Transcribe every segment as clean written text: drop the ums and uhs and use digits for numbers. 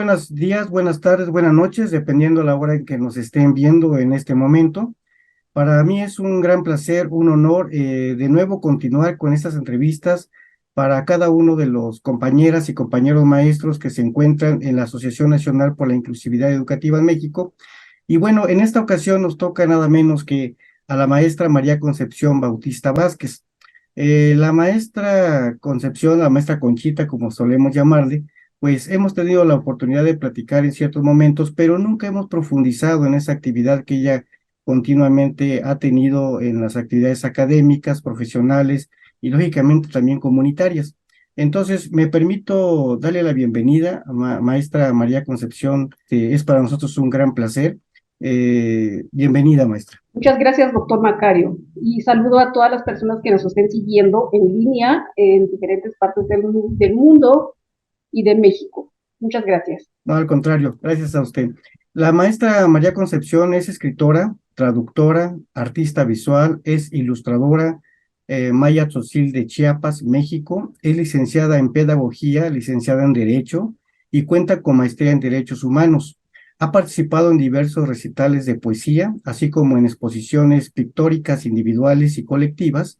buenos días, buenas tardes, buenas noches, dependiendo la hora en que nos estén viendo en este momento. Para mí es un gran placer, un honor de nuevo continuar con estas entrevistas para cada uno de los compañeras y compañeros maestros que se encuentran en la Asociación Nacional por la Inclusividad Educativa en México. Y bueno, en esta ocasión nos toca nada menos que a la maestra María Concepción Bautista Vázquez. La maestra Concepción, la maestra Conchita, como solemos llamarle, pues hemos tenido la oportunidad de platicar en ciertos momentos, pero nunca hemos profundizado en esa actividad que ella continuamente ha tenido en las actividades académicas, profesionales y lógicamente también comunitarias. Entonces, me permito darle la bienvenida a maestra María Concepción, que es para nosotros un gran placer. Bienvenida, maestra. Muchas gracias, doctor Macario, y saludo a todas las personas que nos estén siguiendo en línea en diferentes partes del mundo y de México. Muchas gracias. No, al contrario, gracias a usted. La maestra María Concepción es escritora, traductora, artista visual, es ilustradora, maya tzotzil de Chiapas, México, es licenciada en Pedagogía, licenciada en Derecho y cuenta con maestría en Derechos Humanos. Ha participado en diversos recitales de poesía, así como en exposiciones pictóricas individuales y colectivas.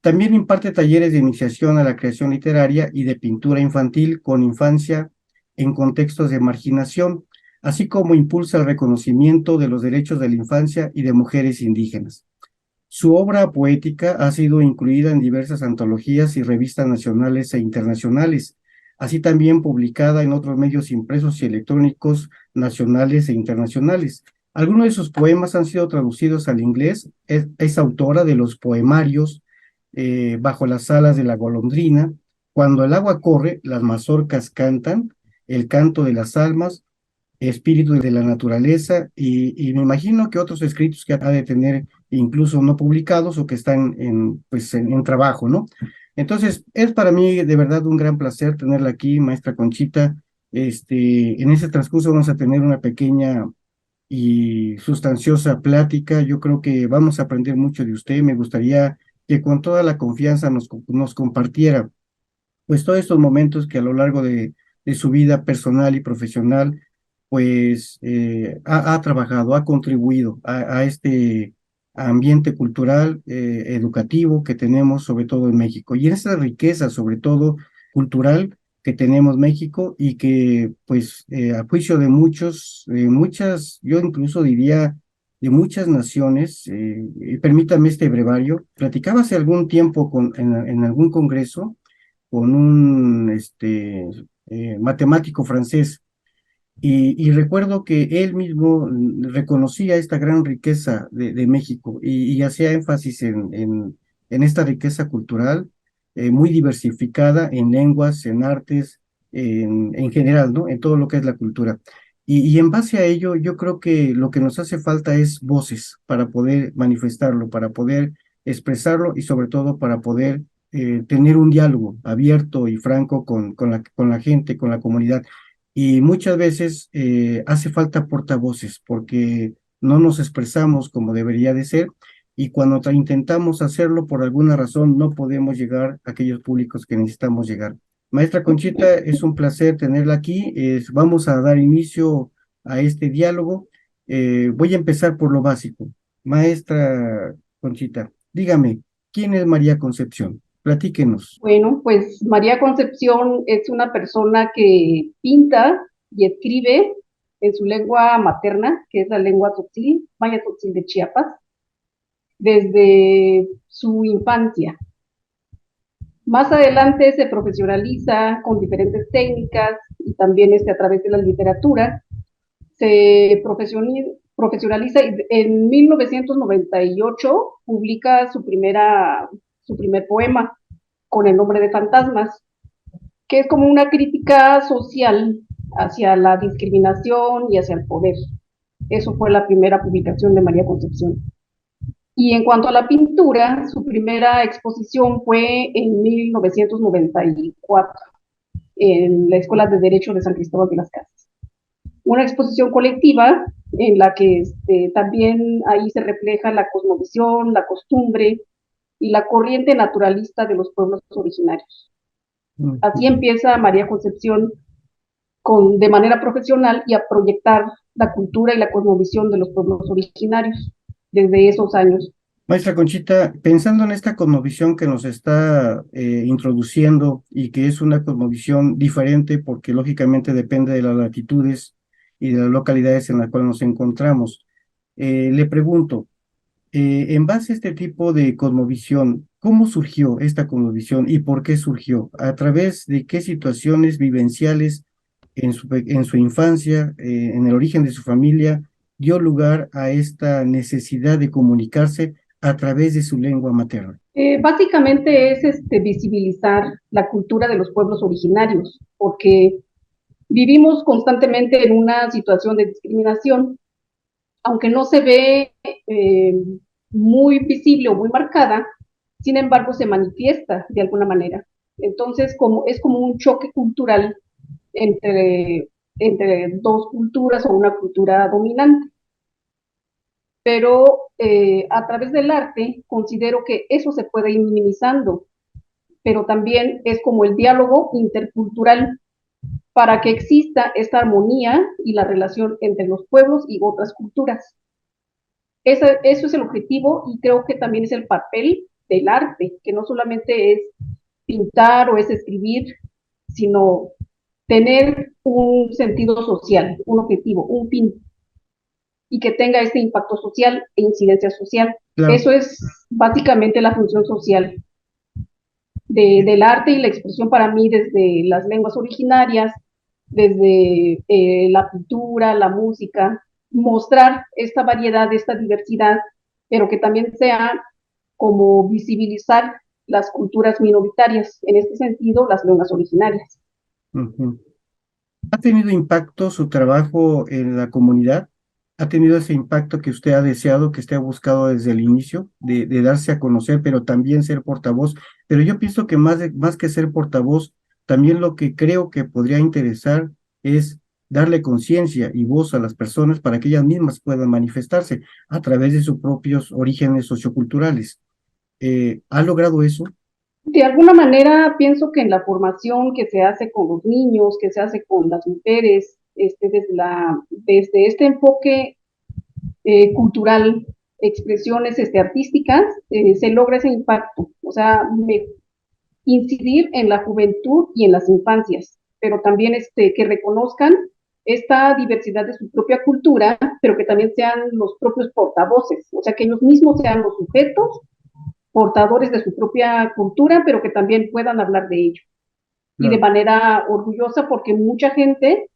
También imparte talleres de iniciación a la creación literaria y de pintura infantil con infancia en contextos de marginación, así como impulsa el reconocimiento de los derechos de la infancia y de mujeres indígenas. Su obra poética ha sido incluida en diversas antologías y revistas nacionales e internacionales, así también publicada en otros medios impresos y electrónicos nacionales e internacionales. Algunos de sus poemas han sido traducidos al inglés. Es autora de los poemarios Bajo las alas de la golondrina, Cuando el agua corre, las mazorcas cantan, El canto de las almas, Espíritu de la naturaleza y me imagino que otros escritos que ha de tener incluso no publicados o que están pues en trabajo, ¿no? Entonces, es para mí de verdad un gran placer tenerla aquí, maestra Conchita. En ese transcurso vamos a tener una pequeña y sustanciosa plática. Yo creo que vamos a aprender mucho de usted. Me gustaría que con toda la confianza nos compartiera pues todos estos momentos que a lo largo de su vida personal y profesional pues ha trabajado, ha contribuido a este ambiente cultural, educativo que tenemos sobre todo en México. Y esa riqueza sobre todo cultural que tenemos México y que pues a juicio de muchas, yo incluso diría de muchas naciones, y permítame este brevario, platicaba hace algún tiempo en algún congreso con un matemático francés y recuerdo que él mismo reconocía esta gran riqueza de México y hacía énfasis en esta riqueza cultural muy diversificada en lenguas, en artes, en general, ¿no? En todo lo que es la cultura. Y en base a ello, yo creo que lo que nos hace falta es voces para poder manifestarlo, para poder expresarlo y sobre todo para poder tener un diálogo abierto y franco con la gente, con la comunidad. Y muchas veces hace falta portavoces porque no nos expresamos como debería de ser y cuando intentamos hacerlo por alguna razón no podemos llegar a aquellos públicos que necesitamos llegar. Maestra Conchita, es un placer tenerla aquí. Vamos a dar inicio a este diálogo. Voy a empezar por lo básico. Maestra Conchita, dígame, ¿quién es María Concepción? Platíquenos. Bueno, pues María Concepción es una persona que pinta y escribe en su lengua materna, que es la lengua tzotzil, maya tzotzil de Chiapas, desde su infancia. Más adelante se profesionaliza con diferentes técnicas y también a través de la literatura. Se profesionaliza y en 1998 publica su primer poema con el nombre de Fantasmas, que es como una crítica social hacia la discriminación y hacia el poder. Eso fue la primera publicación de María Concepción. Y en cuanto a la pintura, su primera exposición fue en 1994 en la Escuela de Derecho de San Cristóbal de las Casas. Una exposición colectiva en la que también ahí se refleja la cosmovisión, la costumbre y la corriente naturalista de los pueblos originarios. Así empieza María Concepción de manera profesional y a proyectar la cultura y la cosmovisión de los pueblos originarios desde esos años. Maestra Conchita, pensando en esta cosmovisión que nos está introduciendo y que es una cosmovisión diferente porque lógicamente depende de las latitudes y de las localidades en las cuales nos encontramos, le pregunto, en base a este tipo de cosmovisión, ¿cómo surgió esta cosmovisión y por qué surgió? ¿A través de qué situaciones vivenciales en su infancia, en el origen de su familia, dio lugar a esta necesidad de comunicarse a través de su lengua materna? Básicamente es visibilizar la cultura de los pueblos originarios, porque vivimos constantemente en una situación de discriminación, aunque no se ve muy visible o muy marcada, sin embargo se manifiesta de alguna manera. Entonces, es como un choque cultural entre, entre dos culturas o una cultura dominante. Pero a través del arte considero que eso se puede ir minimizando, pero también es como el diálogo intercultural para que exista esta armonía y la relación entre los pueblos y otras culturas. Eso es el objetivo y creo que también es el papel del arte, que no solamente es pintar o es escribir, sino tener un sentido social, un objetivo, un fin, y que tenga este impacto social e incidencia social. Claro. Eso es básicamente la función social del arte y la expresión para mí desde las lenguas originarias, desde la pintura, la música, mostrar esta variedad, esta diversidad, pero que también sea como visibilizar las culturas minoritarias, en este sentido, las lenguas originarias. Ujú. ¿Ha tenido impacto su trabajo en la comunidad? ¿Ha tenido ese impacto que usted ha deseado, que usted ha buscado desde el inicio, de darse a conocer, pero también ser portavoz? Pero yo pienso que más que ser portavoz, también lo que creo que podría interesar es darle conciencia y voz a las personas para que ellas mismas puedan manifestarse a través de sus propios orígenes socioculturales. ¿Ha logrado eso? De alguna manera, pienso que en la formación que se hace con los niños, que se hace con las mujeres, desde este enfoque cultural, expresiones artísticas, se logra ese impacto. O sea, incidir en la juventud y en las infancias, pero también que reconozcan esta diversidad de su propia cultura, pero que también sean los propios portavoces, o sea, que ellos mismos sean los sujetos portadores de su propia cultura, pero que también puedan hablar de ello. Y de Claro. manera orgullosa, porque mucha gente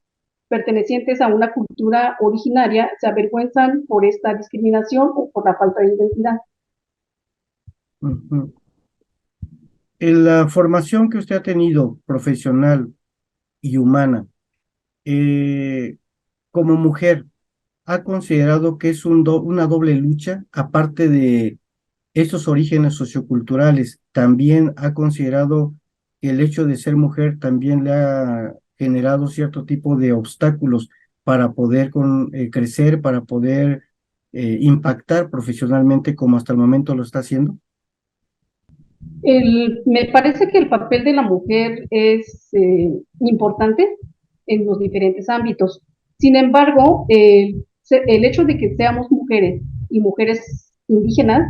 pertenecientes a una cultura originaria se avergüenzan por esta discriminación o por la falta de identidad. Ujú. En la formación que usted ha tenido profesional y humana, eh, como mujer, ¿ha considerado que es una doble lucha, aparte de estos orígenes socioculturales? ¿También ha considerado que el hecho de ser mujer también le ha generado cierto tipo de obstáculos para poder crecer, para poder impactar profesionalmente como hasta el momento lo está haciendo? Me parece que el papel de la mujer es importante en los diferentes ámbitos. Sin embargo, el hecho de que seamos mujeres y mujeres indígenas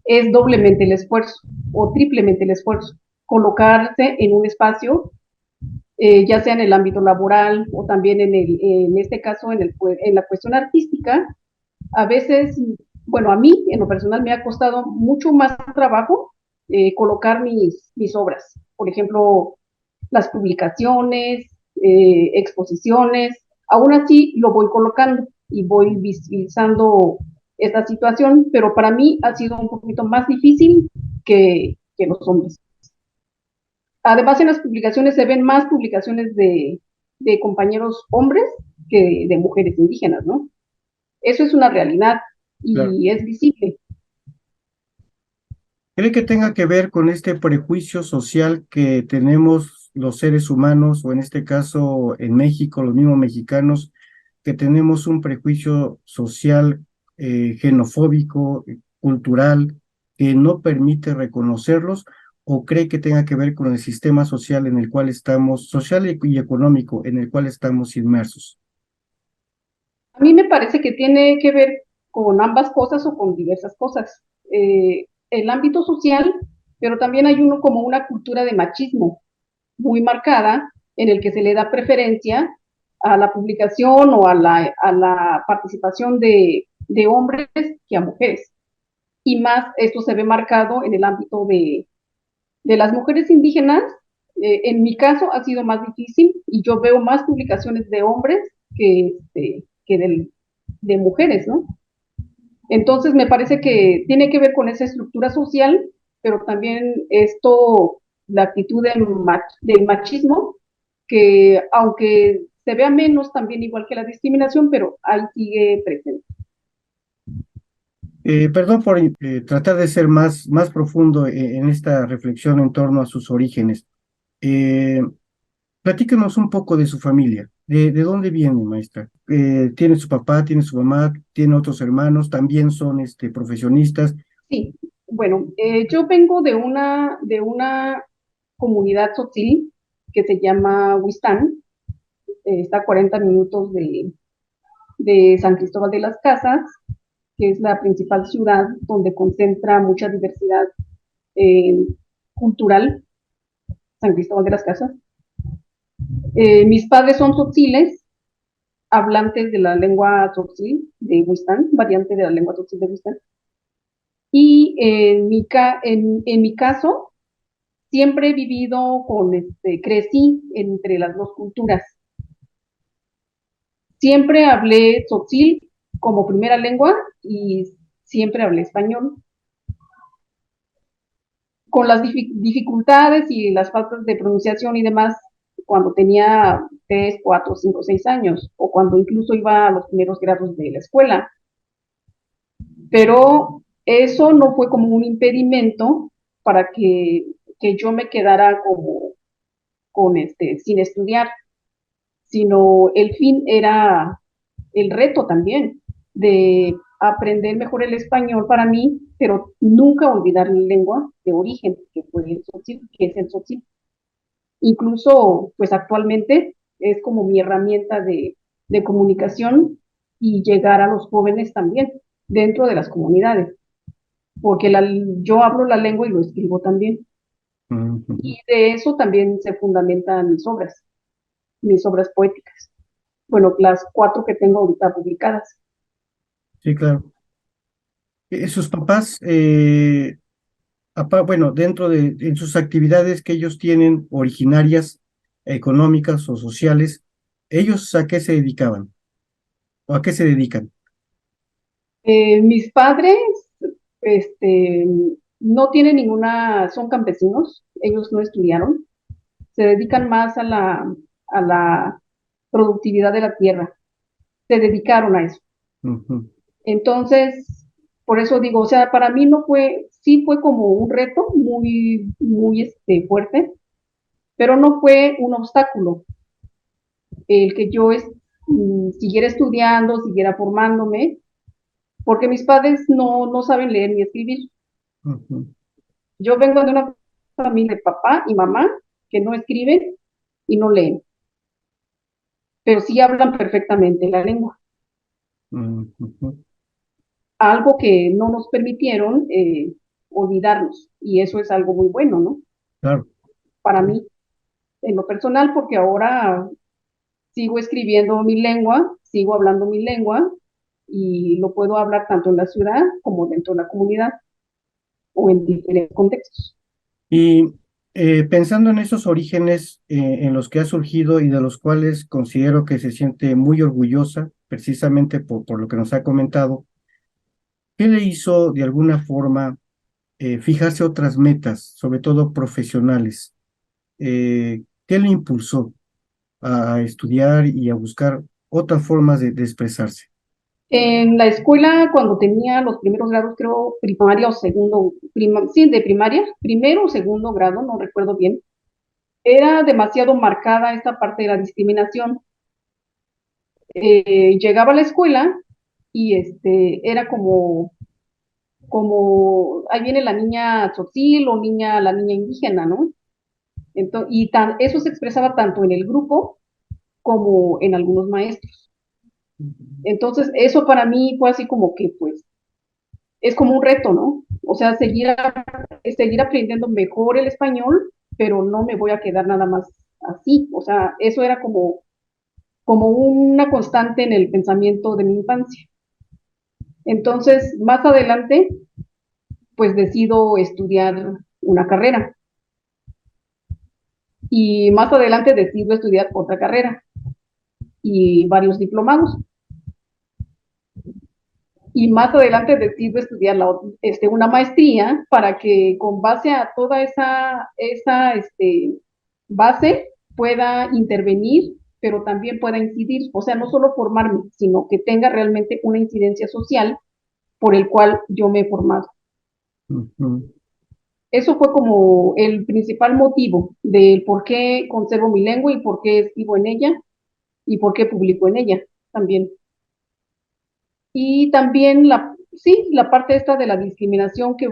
es doblemente el esfuerzo o triplemente el esfuerzo. Colocarse en un espacio, ya sea en el ámbito laboral o también en este caso en la cuestión artística, a veces, bueno, a mí en lo personal me ha costado mucho más trabajo colocar mis obras. Por ejemplo, las publicaciones, exposiciones, aún así lo voy colocando y voy visibilizando esta situación, pero para mí ha sido un poquito más difícil que los hombres. Además, en las publicaciones se ven más publicaciones de compañeros hombres que de mujeres indígenas, ¿no? Eso es una realidad Claro. y es visible. ¿Cree que tenga que ver con este prejuicio social que tenemos los seres humanos, o en este caso en México, los mismos mexicanos, que tenemos un prejuicio social, xenofóbico, cultural, que no permite reconocerlos? o cree que tenga que ver con el sistema social en el cual estamos, social y económico en el cual estamos inmersos? A mí me parece que tiene que ver con ambas cosas o con diversas cosas. El ámbito social, pero también hay uno como una cultura de machismo muy marcada en el que se le da preferencia a la publicación o a la participación de hombres que a mujeres. Y más esto se ve marcado en el ámbito de las mujeres indígenas. En mi caso ha sido más difícil y yo veo más publicaciones de hombres que de mujeres, ¿no? Entonces me parece que tiene que ver con esa estructura social, pero también esto, la actitud del machismo, que aunque se vea menos también igual que la discriminación, pero ahí sigue presente. Perdón por tratar de ser más profundo en esta reflexión en torno a sus orígenes. Eh, Platíquenos un poco de su familia. De dónde viene, maestra? ¿Tiene su papá, tiene su mamá, tiene otros hermanos? ¿También son profesionistas? Sí, bueno, yo vengo de una comunidad tzotzil que se llama Huistán, está a 40 minutos de San Cristóbal de las Casas, que es la principal ciudad donde concentra mucha diversidad eh, cultural, San Cristóbal de las Casas. Mis padres son tzotziles, hablantes de la lengua tzotzil de Huistán, variante de la lengua tzotzil de Huistán. Y en mi caso, siempre he vivido crecí entre las dos culturas. Siempre hablé tzotzil como primera lengua y siempre hablé español. Con las dificultades y las faltas de pronunciación y demás, cuando tenía 3, 4, 5, 6 años, o cuando incluso iba a los primeros grados de la escuela. Pero eso no fue como un impedimento para que yo me quedara sin estudiar, sino el fin era el reto también de aprender mejor el español para mí, pero nunca olvidar mi lengua de origen, que fue el tzotzil, que es el tzotzil. Incluso, pues actualmente es como mi herramienta de comunicación y llegar a los jóvenes también dentro de las comunidades, porque yo hablo la lengua y lo escribo también. Ujú. Y de eso también se fundamentan mis obras poéticas. Bueno, las 4 que tengo ahorita publicadas. Sí, claro. Sus papás, bueno, en sus actividades que ellos tienen originarias, económicas o sociales, ¿ellos a qué se dedicaban? ¿O a qué se dedican? Mis padres, este, no tienen son campesinos, ellos no estudiaron, se dedican más a la productividad de la tierra, se dedicaron a eso. Ujú. Entonces, por eso digo, o sea, para mí no fue, sí fue como un reto muy fuerte, pero no fue un obstáculo el que yo siguiera estudiando, siguiera formándome, porque mis padres no saben leer ni escribir. Ujú. Yo vengo de una familia de papá y mamá que no escriben y no leen, pero sí hablan perfectamente la lengua, Ujú. algo que no nos permitieron olvidarnos, y eso es algo muy bueno, ¿no? Claro. Para mí, en lo personal, porque ahora sigo escribiendo mi lengua, sigo hablando mi lengua, y lo puedo hablar tanto en la ciudad como dentro de la comunidad o en diferentes contextos. Y pensando en esos orígenes en los que ha surgido y de los cuales considero que se siente muy orgullosa, precisamente por lo que nos ha comentado, ¿qué le hizo de alguna forma fijarse otras metas, sobre todo profesionales? ¿Qué le impulsó a estudiar y a buscar otras formas de expresarse? En la escuela, cuando tenía los primeros grados, creo, primaria o segundo, sí, de primaria, primero o segundo grado, no recuerdo bien, era demasiado marcada esta parte de la discriminación. Llegaba a la escuela y era como, como, ahí viene la niña tzotzil o la niña indígena, ¿no? Entonces, eso se expresaba tanto en el grupo como en algunos maestros. Entonces, eso para mí fue así como que, pues, es como un reto, ¿no? O sea, seguir aprendiendo mejor el español, pero no me voy a quedar nada más así. O sea, eso era como una constante en el pensamiento de mi infancia. Entonces, más adelante, pues decido estudiar una carrera y más adelante decido estudiar otra carrera y varios diplomados. Y más adelante decido estudiar una maestría para que con base a toda esa base pueda intervenir, pero también pueda incidir, o sea, no solo formarme, sino que tenga realmente una incidencia social por el cual yo me he formado. Ujú. Eso fue como el principal motivo del por qué conservo mi lengua y por qué escribo en ella y por qué publico en ella también. Y también sí, la parte esta de la discriminación que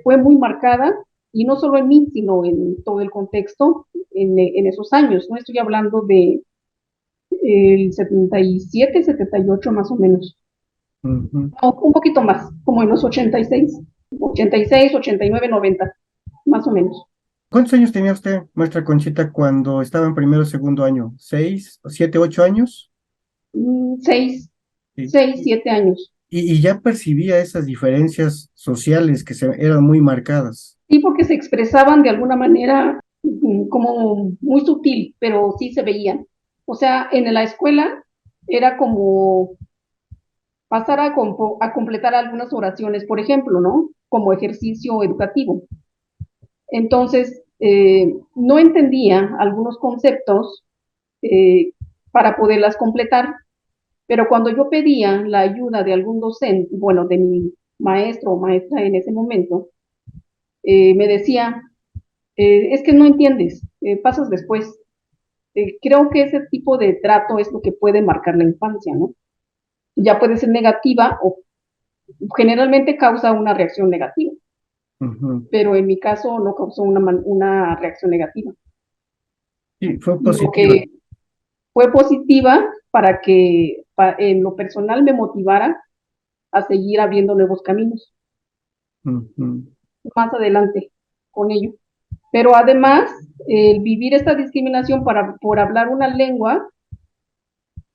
fue muy marcada, y no solo en mí, sino en todo el contexto en esos años, ¿no? Estoy hablando de el 77, 78 más o menos. Ujú. No, un poquito más, como en los 86, 89, 90, más o menos. ¿Cuántos años tenía usted, maestra Conchita, cuando estaba en primero o segundo año? ¿6, 7, 8 años? Seis, Sí. 6, 7 años. Y ya percibía esas diferencias sociales que eran muy marcadas. Sí, porque se expresaban de alguna manera como muy sutil, pero sí se veían. O sea, en la escuela era como pasar a completar algunas oraciones, por ejemplo, ¿no? Como ejercicio educativo. Entonces, no entendía algunos conceptos eh, para poderlas completar, pero cuando yo pedía la ayuda de algún docente, bueno, de mi maestro o maestra en ese momento, me decía, es que no entiendes, pasas después. Creo que ese tipo de trato es lo que puede marcar la infancia, ¿no? Ya puede ser negativa o generalmente causa una reacción negativa, Ujú. pero en mi caso no causó una reacción negativa. Sí, fue Lo positiva. que fue positiva para que en lo personal me motivara a seguir abriendo nuevos caminos Ujú. más adelante con ello. Pero además, el vivir esta discriminación por hablar una lengua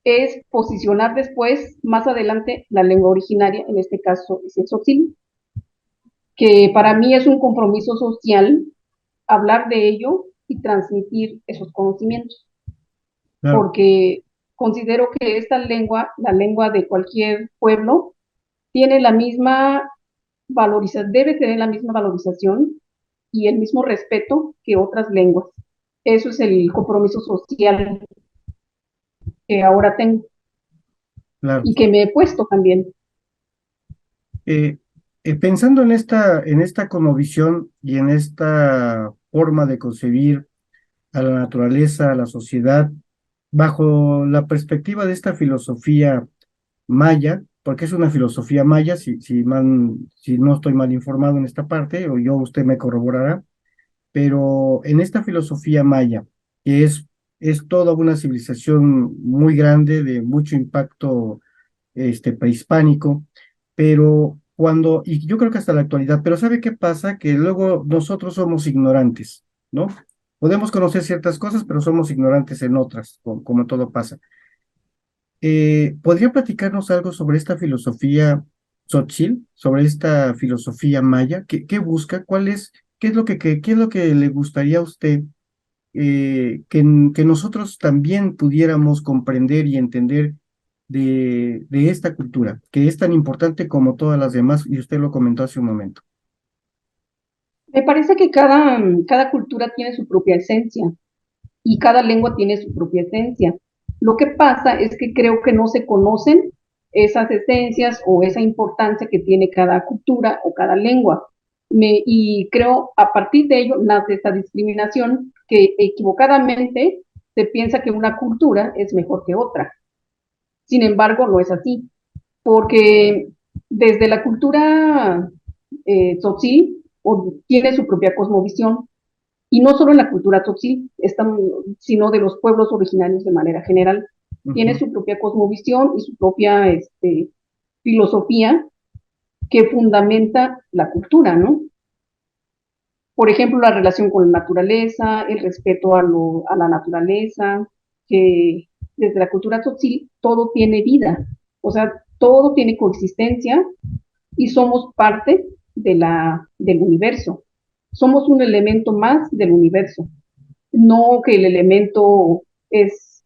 es posicionar después, más adelante, la lengua originaria, en este caso es el tzotzil, que para mí es un compromiso social hablar de ello y transmitir esos conocimientos, Claro. porque considero que esta lengua, la lengua de cualquier pueblo, tiene la misma valorización, debe tener la misma valorización y el mismo respeto que otras lenguas. Eso es el compromiso social que ahora tengo Claro. y que me he puesto también. Eh, Pensando en esta cosmovisión y en esta forma de concebir a la naturaleza, a la sociedad, bajo la perspectiva de esta filosofía maya, porque es una filosofía maya, si no estoy mal informado en esta parte, o yo usted me corroborará, pero en esta filosofía maya, que es toda una civilización muy grande, de mucho impacto prehispánico, pero y yo creo que hasta la actualidad, pero ¿sabe qué pasa? Que luego nosotros somos ignorantes, ¿no? Podemos conocer ciertas cosas, pero somos ignorantes en otras, como todo pasa. ¿Podría platicarnos algo sobre esta filosofía Tzotzil, sobre esta filosofía maya? ¿Qué busca? ¿Qué es lo que le gustaría a usted que nosotros también pudiéramos comprender y entender de esta cultura, que es tan importante como todas las demás, y usted lo comentó hace un momento? Me parece que cada cultura tiene su propia esencia y cada lengua tiene su propia esencia. Lo que pasa es que creo que no se conocen esas esencias o esa importancia que tiene cada cultura o cada lengua. Y creo a partir de ello nace esta discriminación que equivocadamente se piensa que una cultura es mejor que otra. Sin embargo, no es así, porque desde la cultura tzotzil tiene su propia cosmovisión, y no solo en la cultura tzotzil, sino de los pueblos originarios de manera general. Tiene su propia cosmovisión y su propia filosofía que fundamenta la cultura, ¿no? Por ejemplo, la relación con la naturaleza, el respeto a la naturaleza, que desde la cultura tzotzil todo tiene vida, o sea, todo tiene coexistencia y somos parte del universo. Somos un elemento más del universo. No que el elemento es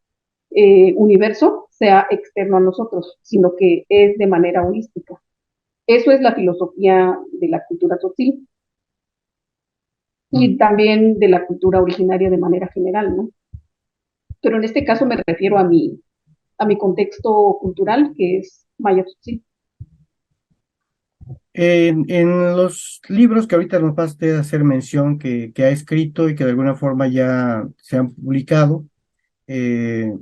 universo sea externo a nosotros, sino que es de manera holística. Eso es la filosofía de la cultura tzotzil y también de la cultura originaria de manera general, ¿no? Pero en este caso me refiero a mi contexto cultural, que es maya tzotzil. En los libros que ahorita nos vas a hacer mención que ha escrito y que de alguna forma ya se han publicado, eh,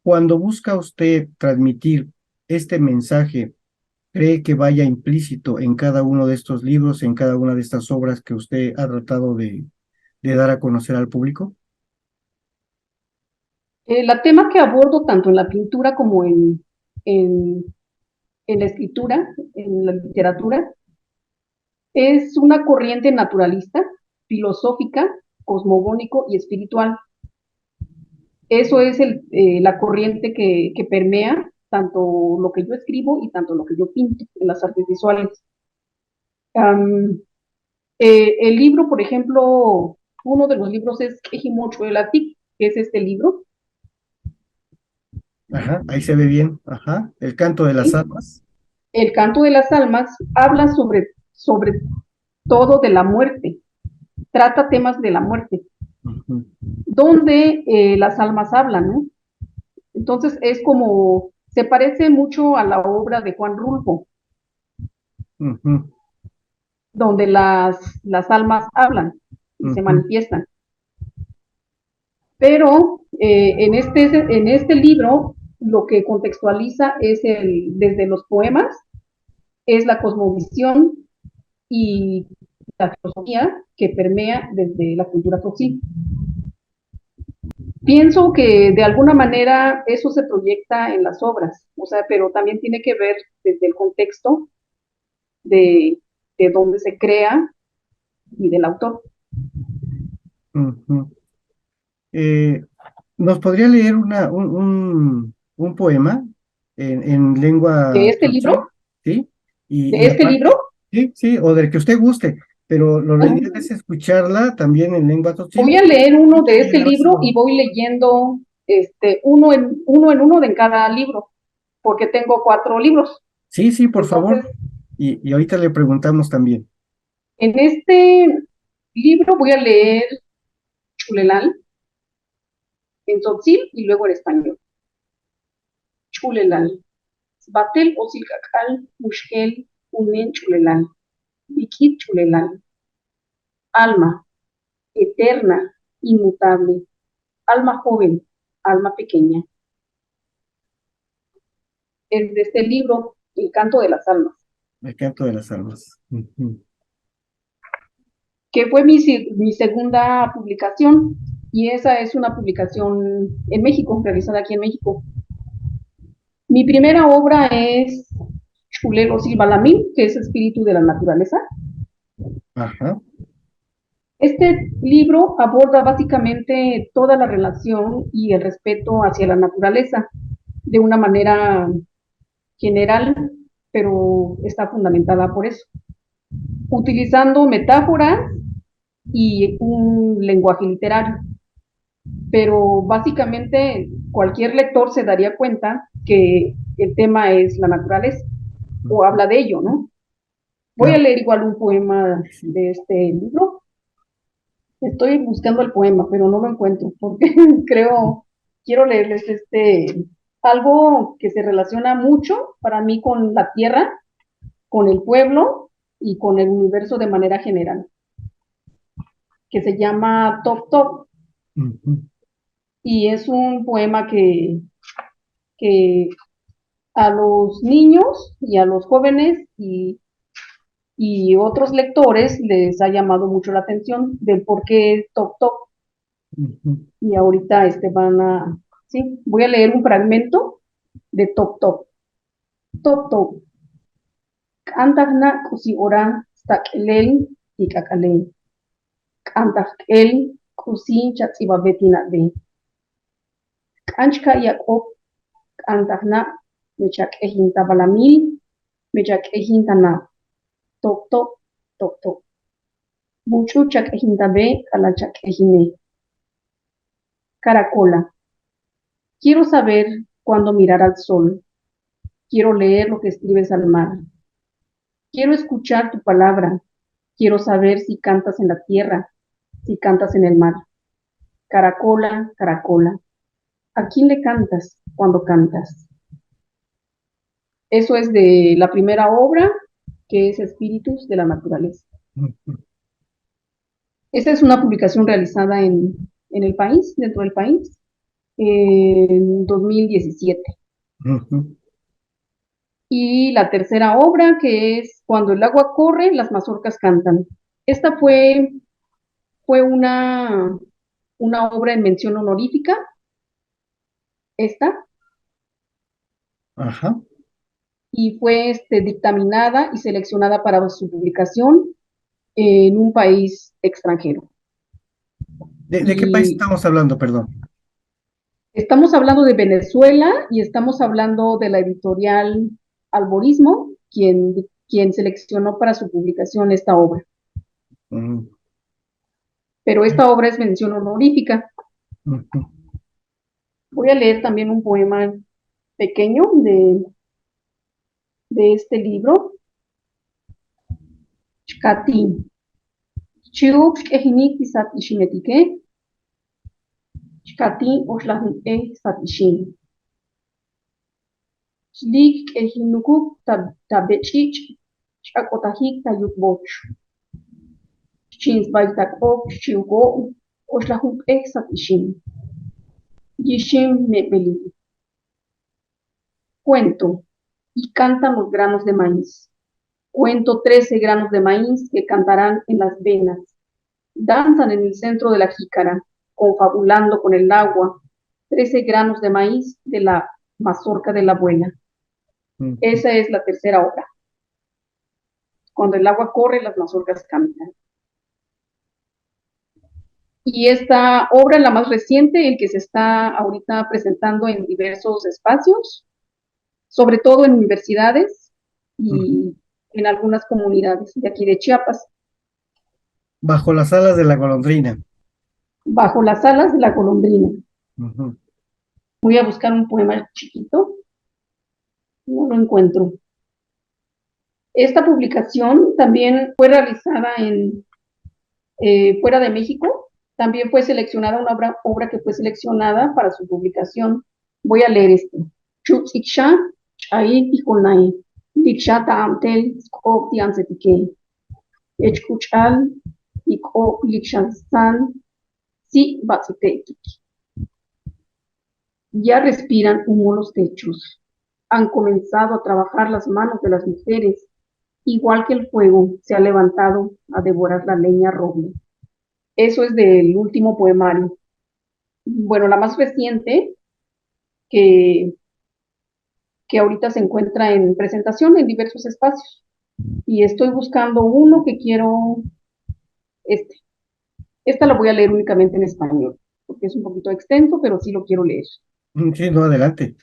cuando busca usted transmitir este mensaje, ¿cree que vaya implícito en cada uno de estos libros, en cada una de estas obras que usted ha tratado de dar a conocer al público? La tema que abordo tanto en la pintura como en, en la escritura, en la literatura, es una corriente naturalista, filosófica, cosmogónico y espiritual. Eso es la corriente que permea tanto lo que yo escribo y tanto lo que yo pinto en las artes visuales. Um, el libro, por ejemplo, uno de los libros es Ejimochuelatic, que es este libro. Ajá, ahí se ve bien. Ajá, el canto de las ¿Sí? almas. El canto de las almas habla sobre todo de la muerte, trata temas de la muerte, Ujú, donde las almas hablan, ¿no? Entonces es como, se parece mucho a la obra de Juan Rulfo, ujú, donde las almas hablan y se ujú, manifiestan. Pero en este libro lo que contextualiza es desde los poemas, es la cosmovisión y la filosofía que permea desde la cultura tzotzil. Pienso que de alguna manera eso se proyecta en las obras, o sea, pero también tiene que ver desde el contexto de, de donde se crea y del autor. ujú. Eh, ¿Nos podría leer un poema en De lengua este tzotzil? libro, ¿Sí? de Y este libro, aparte, sí, sí, o del que usted guste, pero lo ideal es escucharla también en lengua tzotzil. voy a leer Y uno de también este a ver si libro y lo... voy leyendo uno de cada libro, porque tengo 4 libros. Sí, sí, por Entonces, favor. Y ahorita le preguntamos también. en este libro voy a leer Chulelal en tzotzil y luego en español. Chulelal. Batel o silcacal, mushkel, unen chulelal. Bikit chulelal. Alma, eterna, inmutable. Alma joven, alma pequeña. Es de este libro, El canto de las almas, El canto de las almas. Ujú. que fue mi segunda publicación, y esa es una publicación en México, realizada aquí en México. Mi primera obra es Chulelo Silvalamín, que es Espíritu de la Naturaleza. Ajá. Este libro aborda básicamente toda la relación y el respeto hacia la naturaleza de una manera general, pero está fundamentada por eso, utilizando metáforas y un lenguaje literario. Pero básicamente cualquier lector se daría cuenta que el tema es la naturaleza o Ujú. habla de ello, ¿no? Voy a Claro. leer igual un poema Sí. de este libro. Estoy buscando el poema, pero no lo encuentro porque quiero leerles algo que se relaciona mucho para mí con la tierra, con el pueblo y con el universo de manera general, que se llama Top Top, Ujú. y es un poema que a los niños y a los jóvenes y y otros lectores les ha llamado mucho la atención del por qué Toc Toc. Y ahorita sí, voy a leer un fragmento de Toc Toc. Toc Toc. Antagna kusi ora stakelen ikakalen. Antag el kusi chatsibabetina de. Anchka Yakob Antagna mechak ejinta balamil mechak ejinta na. Toc Toc Toc Toc. Mucho chak ejinta be kalachak ejine. Caracola. Quiero saber cuándo mirar al sol. Quiero leer lo que escribes al mar. Quiero escuchar tu palabra. Quiero saber si cantas en la tierra, si cantas en el mar. Caracola, caracola. ¿A quién le cantas cuando cantas? Eso es de la primera obra, que es Espíritus de la Naturaleza. Esta es una publicación realizada en el país, dentro del país, en 2017. Y la tercera obra, que es Cuando el agua corre, las mazorcas cantan. Esta fue una obra en mención honorífica, esta, Ajá. y fue dictaminada y seleccionada para su publicación en un país extranjero. ¿De qué país Y estamos hablando, perdón? estamos hablando de Venezuela y estamos hablando de la editorial Alborismo, quien seleccionó para su publicación esta obra. Ujú, Pero esta obra es mención honorífica. ujú. Voy a leer también un poema pequeño de este libro. Chkati. Chiuk ehinik tisat ishimetike. Chkati oshlahun sat ishin. Chlik ehinukuk tabechich. Chakotahik tayuk boch. Chins baitak ok chiuko oshlahun sat ishin. Yishim mepeli. Cuento. Y cantan los granos de maíz. Cuento 13 granos de maíz que cantarán en las venas. Danzan en el centro de la jícara, confabulando con el agua, 13 granos de maíz de la mazorca de la abuela. Esa es la tercera obra. Cuando el agua corre, las mazorcas cantan. Y esta obra, la más reciente, el que se está ahorita presentando en diversos espacios, sobre todo en universidades y en algunas comunidades de aquí de Chiapas. Bajo las alas de la golondrina. Bajo las alas de la golondrina. Ujú. Voy a buscar un poema chiquito. No lo encuentro. Esta publicación también fue realizada fuera de México. También fue seleccionada una obra que fue seleccionada para su publicación. Voy a leer esto. Chutsiksha, Chai Tikonai, Diksha Taamtel, Skop Diansetike, Echkuchal, Iko Likshansan, Si Batsitetik. Ya respiran humo los techos. Han comenzado a trabajar las manos de las mujeres. Igual que el fuego se ha levantado a devorar la leña roble. Eso es del último poemario. Bueno, la más reciente, que, que ahorita se encuentra en presentación en diversos espacios. Y estoy buscando uno que quiero, este. Esta la voy a leer únicamente en español, porque es un poquito extenso, pero sí lo quiero leer. Sí, no, adelante.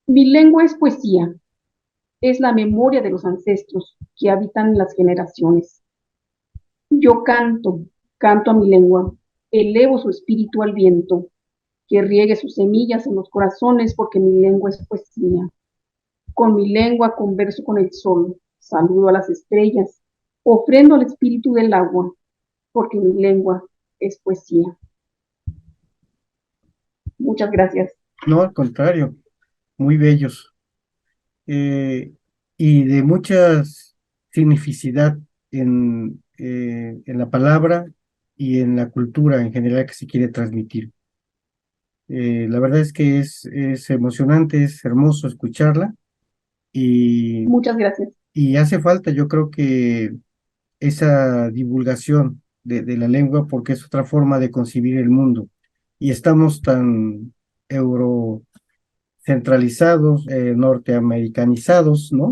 Mi lengua es poesía, es la memoria de los ancestros que habitan las generaciones. Yo canto a mi lengua, elevo su espíritu al viento, que riegue sus semillas en los corazones, porque mi lengua es poesía. Con mi lengua converso con el sol, saludo a las estrellas, ofrendo al espíritu del agua, porque mi lengua es poesía. Muchas gracias. No, al contrario, muy bellos. Y de mucha significidad en la palabra y en la cultura en general que se quiere transmitir. La verdad es que es emocionante, es hermoso escucharla y, Muchas gracias. y hace falta, yo creo que esa divulgación de la lengua porque es otra forma de concebir el mundo. Y estamos tan eurocentralizados, norteamericanizados, ¿no?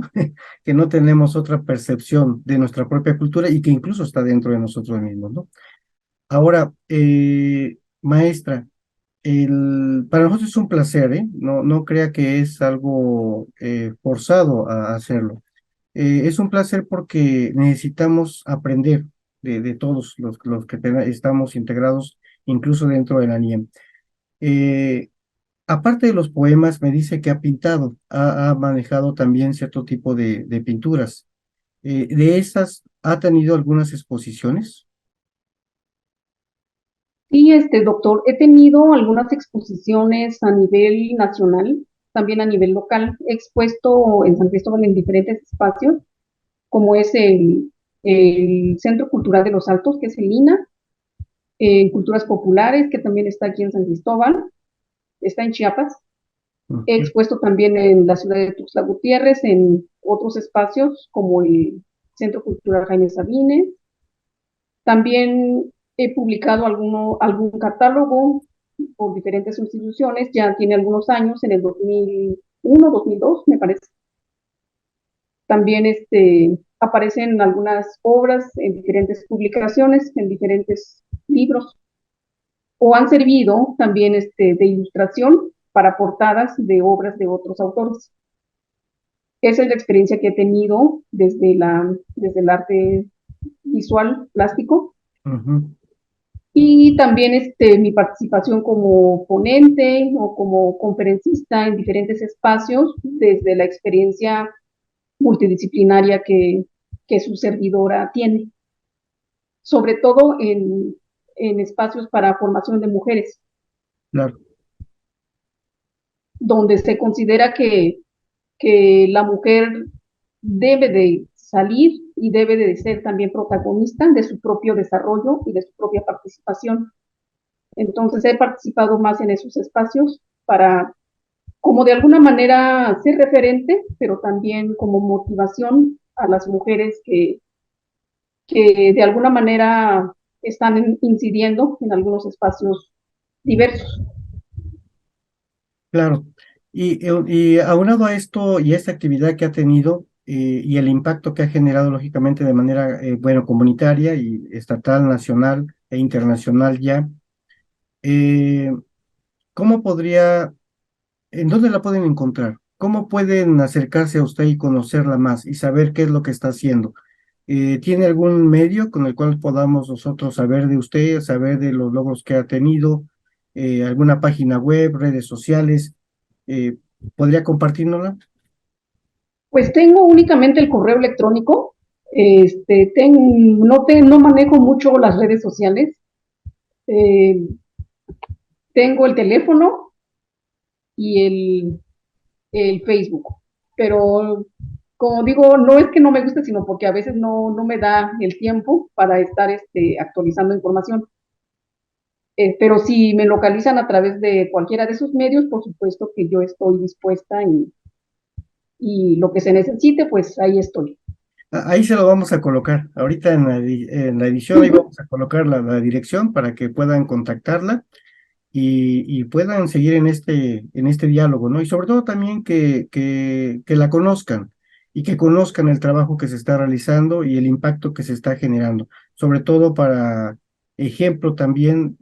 Que no tenemos otra percepción de nuestra propia cultura y que incluso está dentro de nosotros mismos, ¿no? Ahora, maestra, para nosotros es un placer, ¿eh? No, no crea que es algo forzado a hacerlo. Es un placer porque necesitamos aprender de todos los que estamos integrados, incluso dentro de la NIEM. Eh, Aparte de los poemas, me dice que ha pintado, ha manejado también cierto tipo de pinturas. ¿De esas ha tenido algunas exposiciones? Sí, doctor, he tenido algunas exposiciones a nivel nacional, también a nivel local. He expuesto en San Cristóbal en diferentes espacios, como es el Centro Cultural de los Altos, que es el INA, en Culturas Populares, que también está aquí en San Cristóbal, está en Chiapas. He Ujú, expuesto también en la ciudad de Tuxtla Gutiérrez, en otros espacios como el Centro Cultural Jaime Sabines. También he publicado algún catálogo por diferentes instituciones, ya tiene algunos años, en el 2001, 2002, me parece. También aparecen algunas obras en diferentes publicaciones, en diferentes libros, o han servido también de ilustración para portadas de obras de otros autores. Esa es la experiencia que he tenido desde el arte visual plástico. ujú. Y también mi participación como ponente o como conferencista en diferentes espacios desde la experiencia multidisciplinaria que su servidora tiene, sobre todo en espacios para formación de mujeres, Claro, donde se considera que la mujer debe de salir y debe de ser también protagonista de su propio desarrollo y de su propia participación. Entonces he participado más en esos espacios para, como de alguna manera, ser referente, pero también como motivación a las mujeres que de alguna manera están incidiendo en algunos espacios diversos. claro. Y aunado a esto y a esta actividad que ha tenido y el impacto que ha generado, lógicamente, de manera, bueno, comunitaria y estatal, nacional e internacional ya, eh, ¿cómo podría ¿en dónde la pueden encontrar? ¿Cómo pueden acercarse a usted y conocerla más y saber qué es lo que está haciendo? ¿Tiene algún medio con el cual podamos nosotros saber de usted, saber de los logros que ha tenido? ¿Alguna página web, redes sociales? Eh, ¿Podría compartírnosla? Pues tengo únicamente el correo electrónico, no manejo mucho las redes sociales, eh, tengo el teléfono y el Facebook, pero como digo, no es que no me guste, sino porque a veces no me da el tiempo para estar actualizando información. Pero si me localizan a través de cualquiera de esos medios, por supuesto que yo estoy dispuesta y lo que se necesite, pues ahí estoy. Ahí se lo vamos a colocar. Ahorita en la edición ahí Ujú. vamos a colocar la dirección para que puedan contactarla y puedan seguir en este diálogo, ¿no? Y sobre todo también que la conozcan y que conozcan el trabajo que se está realizando y el impacto que se está generando, sobre todo para ejemplo también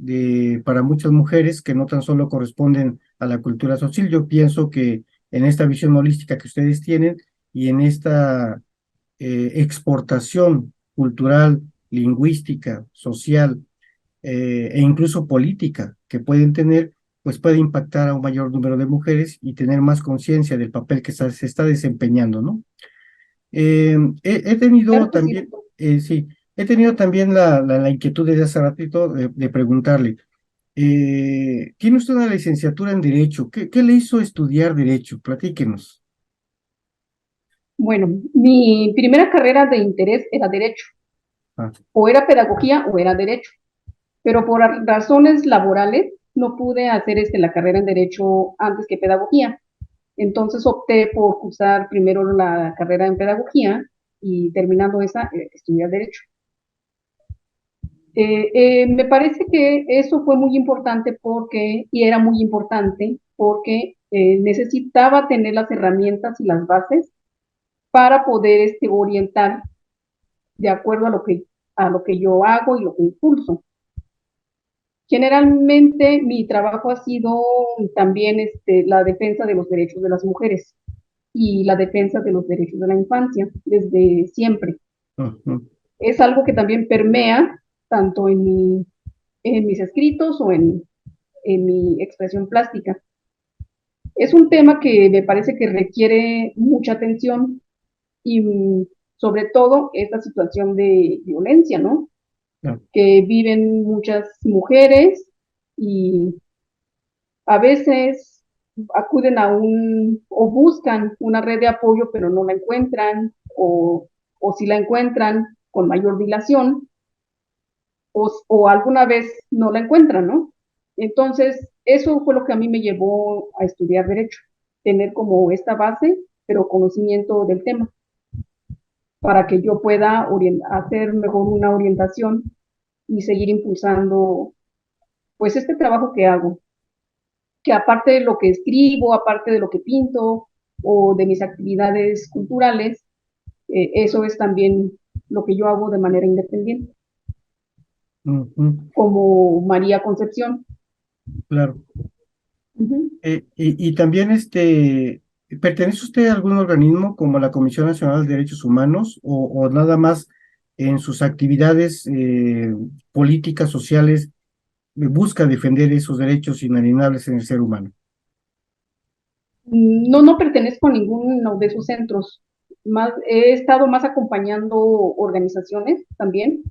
para muchas mujeres que no tan solo corresponden a la cultura social. Yo pienso que en esta visión holística que ustedes tienen y en esta exportación cultural, lingüística, social, e incluso política que pueden tener, pues puede impactar a un mayor número de mujeres y tener más conciencia del papel que se está desempeñando, ¿no? He tenido Claro que sí, también, doctor. sí, he tenido también la inquietud desde hace ratito de preguntarle, tiene usted una licenciatura en Derecho, ¿qué le hizo estudiar Derecho? Platíquenos. Bueno, mi primera carrera de interés era Derecho, Ah, o era Pedagogía o era Derecho, pero por razones laborales no pude hacer la carrera en Derecho antes que Pedagogía. Entonces opté por cursar primero la carrera en Pedagogía y terminando esa, estudiar Derecho. Me parece que eso fue muy importante y era muy importante porque necesitaba tener las herramientas y las bases para poder orientar de acuerdo a lo que yo hago y lo que impulso. Generalmente mi trabajo ha sido también la defensa de los derechos de las mujeres y la defensa de los derechos de la infancia desde siempre. Ujú. Es algo que también permea tanto en mis escritos o en mi expresión plástica. Es un tema que me parece que requiere mucha atención y sobre todo esta situación de violencia, ¿no? Claro. Que viven muchas mujeres y a veces acuden o buscan una red de apoyo, pero no la encuentran, o si la encuentran con mayor dilación, o alguna vez no la encuentran, ¿no? Entonces, eso fue lo que a mí me llevó a estudiar Derecho, tener como esta base, pero conocimiento del tema, para que yo pueda hacer mejor una orientación y seguir impulsando, pues, este trabajo que hago, que aparte de lo que escribo, aparte de lo que pinto o de mis actividades culturales, eso es también lo que yo hago de manera independiente, Ujú. como María Concepción. Claro. Uh-huh. Y también ¿pertenece usted a algún organismo como la Comisión Nacional de Derechos Humanos o nada más en sus actividades políticas, sociales, busca defender esos derechos inalienables en el ser humano? No, no pertenezco a ninguno de esos centros. He estado más acompañando organizaciones también,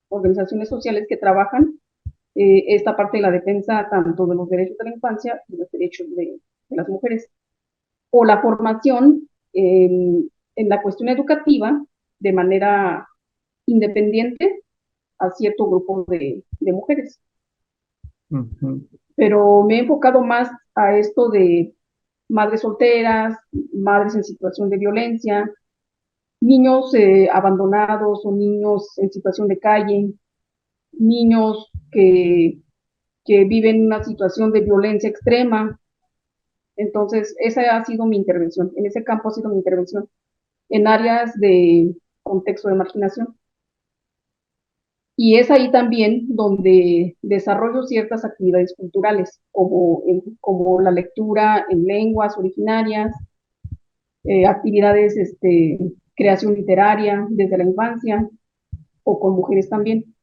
organizaciones sociales que trabajan esta parte de la defensa tanto de los derechos de la infancia y los derechos de las mujeres. O la formación en la cuestión educativa de manera independiente a cierto grupo de mujeres. Ujú. Pero me he enfocado más a esto de madres solteras, madres en situación de violencia, niños abandonados o niños en situación de calle, niños que viven una situación de violencia extrema. Entonces, esa ha sido mi intervención, en ese campo ha sido mi intervención, en áreas de contexto de marginación. Y es ahí también donde desarrollo ciertas actividades culturales, como la lectura en lenguas originarias, actividades, creación literaria desde la infancia o con mujeres también.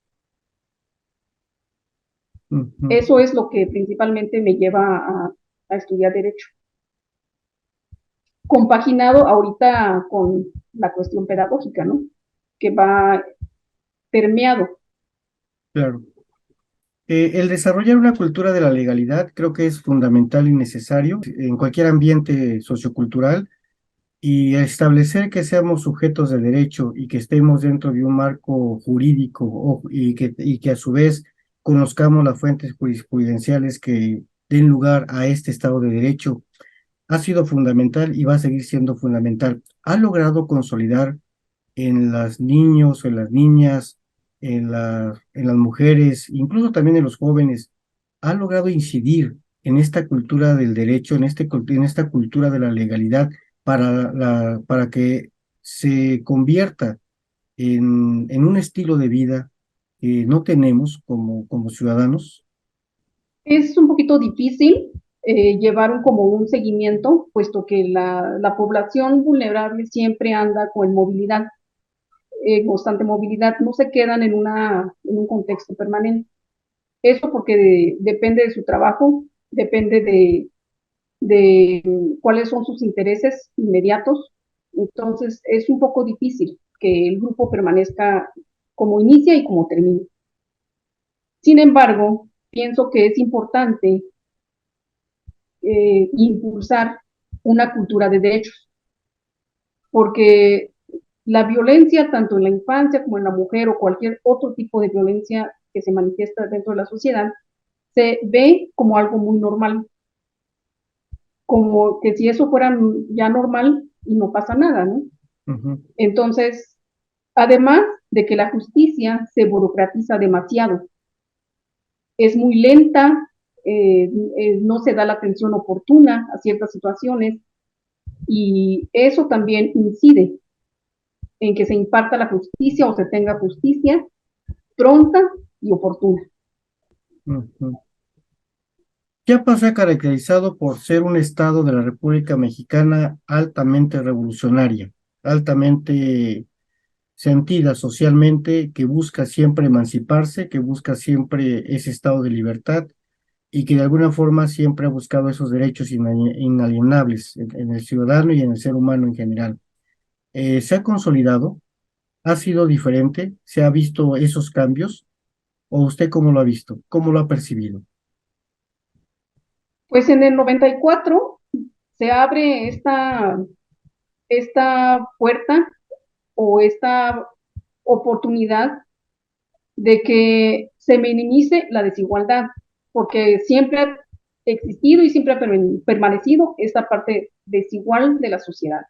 Ujú. Eso es lo que principalmente me lleva a estudiar Derecho. Compaginado ahorita con la cuestión pedagógica, ¿no? Que va permeado. Claro. El desarrollar una cultura de la legalidad creo que es fundamental y necesario en cualquier ambiente sociocultural y establecer que seamos sujetos de derecho y que estemos dentro de un marco jurídico y que a su vez conozcamos las fuentes jurisprudenciales que den lugar a este Estado de Derecho ha sido fundamental y va a seguir siendo fundamental. Ha logrado consolidar en los niños, en las niñas, en las mujeres, incluso también en los jóvenes, ha logrado incidir en esta cultura del derecho, en esta cultura de la legalidad, para que se convierta en un estilo de vida que no tenemos como ciudadanos. Es un poquito difícil llevar como un seguimiento, puesto que la población vulnerable siempre anda con movilidad, constante movilidad, no se quedan en un contexto permanente. Eso porque depende de su trabajo, depende de cuáles son sus intereses inmediatos. Entonces, es un poco difícil que el grupo permanezca como inicia y como termina. Sin embargo, pienso que es importante impulsar una cultura de derechos, porque la violencia, tanto en la infancia como en la mujer o cualquier otro tipo de violencia que se manifiesta dentro de la sociedad, se ve como algo muy normal, como que si eso fuera ya normal y no pasa nada, ¿no? Ujú. Entonces, Además de que la justicia se burocratiza demasiado, es muy lenta, no se da la atención oportuna a ciertas situaciones y eso también incide en que se imparta la justicia o se tenga justicia pronta y oportuna. Ujú. Chiapas se ha caracterizado por ser un estado de la República Mexicana altamente revolucionaria, altamente sentida socialmente, que busca siempre emanciparse, que busca siempre ese estado de libertad y que de alguna forma siempre ha buscado esos derechos inalienables en el ciudadano y en el ser humano en general. ¿Se ha consolidado? ¿Ha sido diferente? ¿Se ha visto esos cambios? ¿O usted cómo lo ha visto? ¿Cómo lo ha percibido? Pues en el 94 se abre esta puerta o esta oportunidad de que se minimice la desigualdad, porque siempre ha existido y siempre ha permanecido esta parte desigual de la sociedad.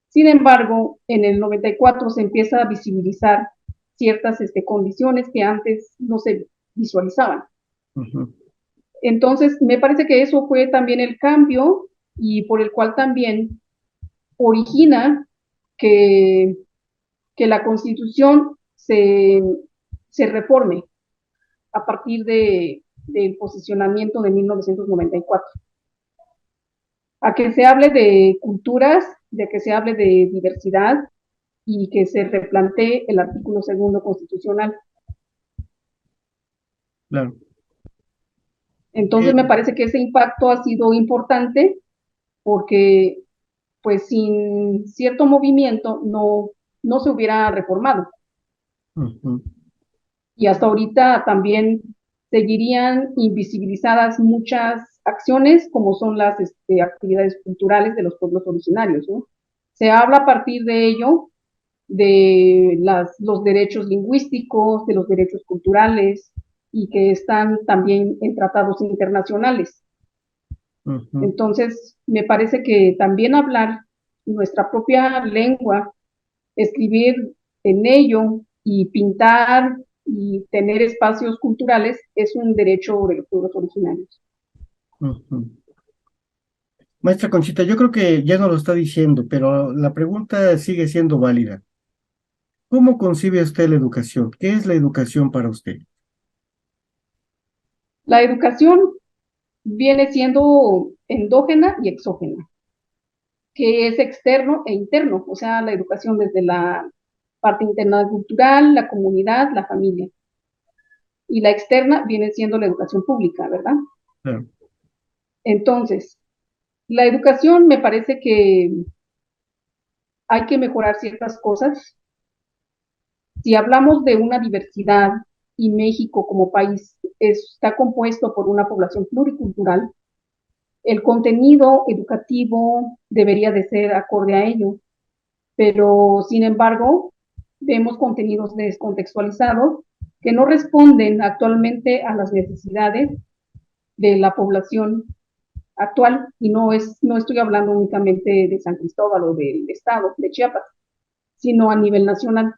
Sin embargo, en el 94 se empieza a visibilizar ciertas condiciones que antes no se visualizaban. Ujú. Entonces, me parece que eso fue también el cambio y por el cual también origina que, que la Constitución se reforme a partir del posicionamiento de 1994. A que se hable de culturas, de que se hable de diversidad y que se replantee el artículo segundo constitucional. Claro. Entonces Eh, me parece que ese impacto ha sido importante porque pues sin cierto movimiento no se hubiera reformado. ujú. Y hasta ahorita también seguirían invisibilizadas muchas acciones como son las actividades culturales de los pueblos originarios, ¿no? Se habla a partir de ello de los derechos lingüísticos, de los derechos culturales y que están también en tratados internacionales. Ujú. Entonces, me parece que también hablar nuestra propia lengua, escribir en ello y pintar y tener espacios culturales es un derecho de los pueblos originarios. Ujú. Maestra Conchita, yo creo que ya no lo está diciendo, pero la pregunta sigue siendo válida. ¿Cómo concibe usted la educación? ¿Qué es la educación para usted? La educación viene siendo endógena y exógena, que es externo e interno, o sea, la educación desde la parte interna cultural, la comunidad, la familia. Y la externa viene siendo la educación pública, ¿verdad? Claro. Entonces, la educación me parece que hay que mejorar ciertas cosas. Si hablamos de una diversidad y México como país está compuesto por una población pluricultural, el contenido educativo debería de ser acorde a ello, pero sin embargo vemos contenidos descontextualizados que no responden actualmente a las necesidades de la población actual y no estoy hablando únicamente de San Cristóbal o del estado de Chiapas, sino a nivel nacional.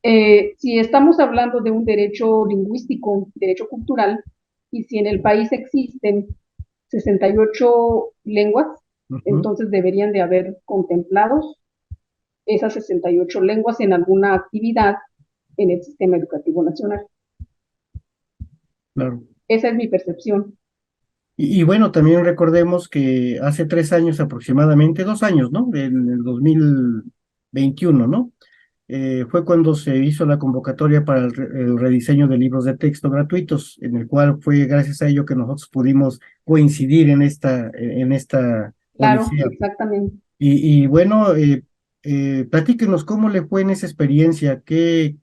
Si estamos hablando de un derecho lingüístico, derecho cultural, y si en el país existen 68 lenguas, Ujú. entonces deberían de haber contemplados esas 68 lenguas en alguna actividad en el sistema educativo nacional. Claro. Esa es mi percepción. Y bueno, también recordemos que hace 3 años aproximadamente, 2 años, ¿no? En el 2021, ¿no? Fue cuando se hizo la convocatoria para el rediseño de libros de texto gratuitos, en el cual fue gracias a ello que nosotros pudimos coincidir en esta Claro, odisea. exactamente. Y bueno, platíquenos cómo le fue en esa experiencia, qué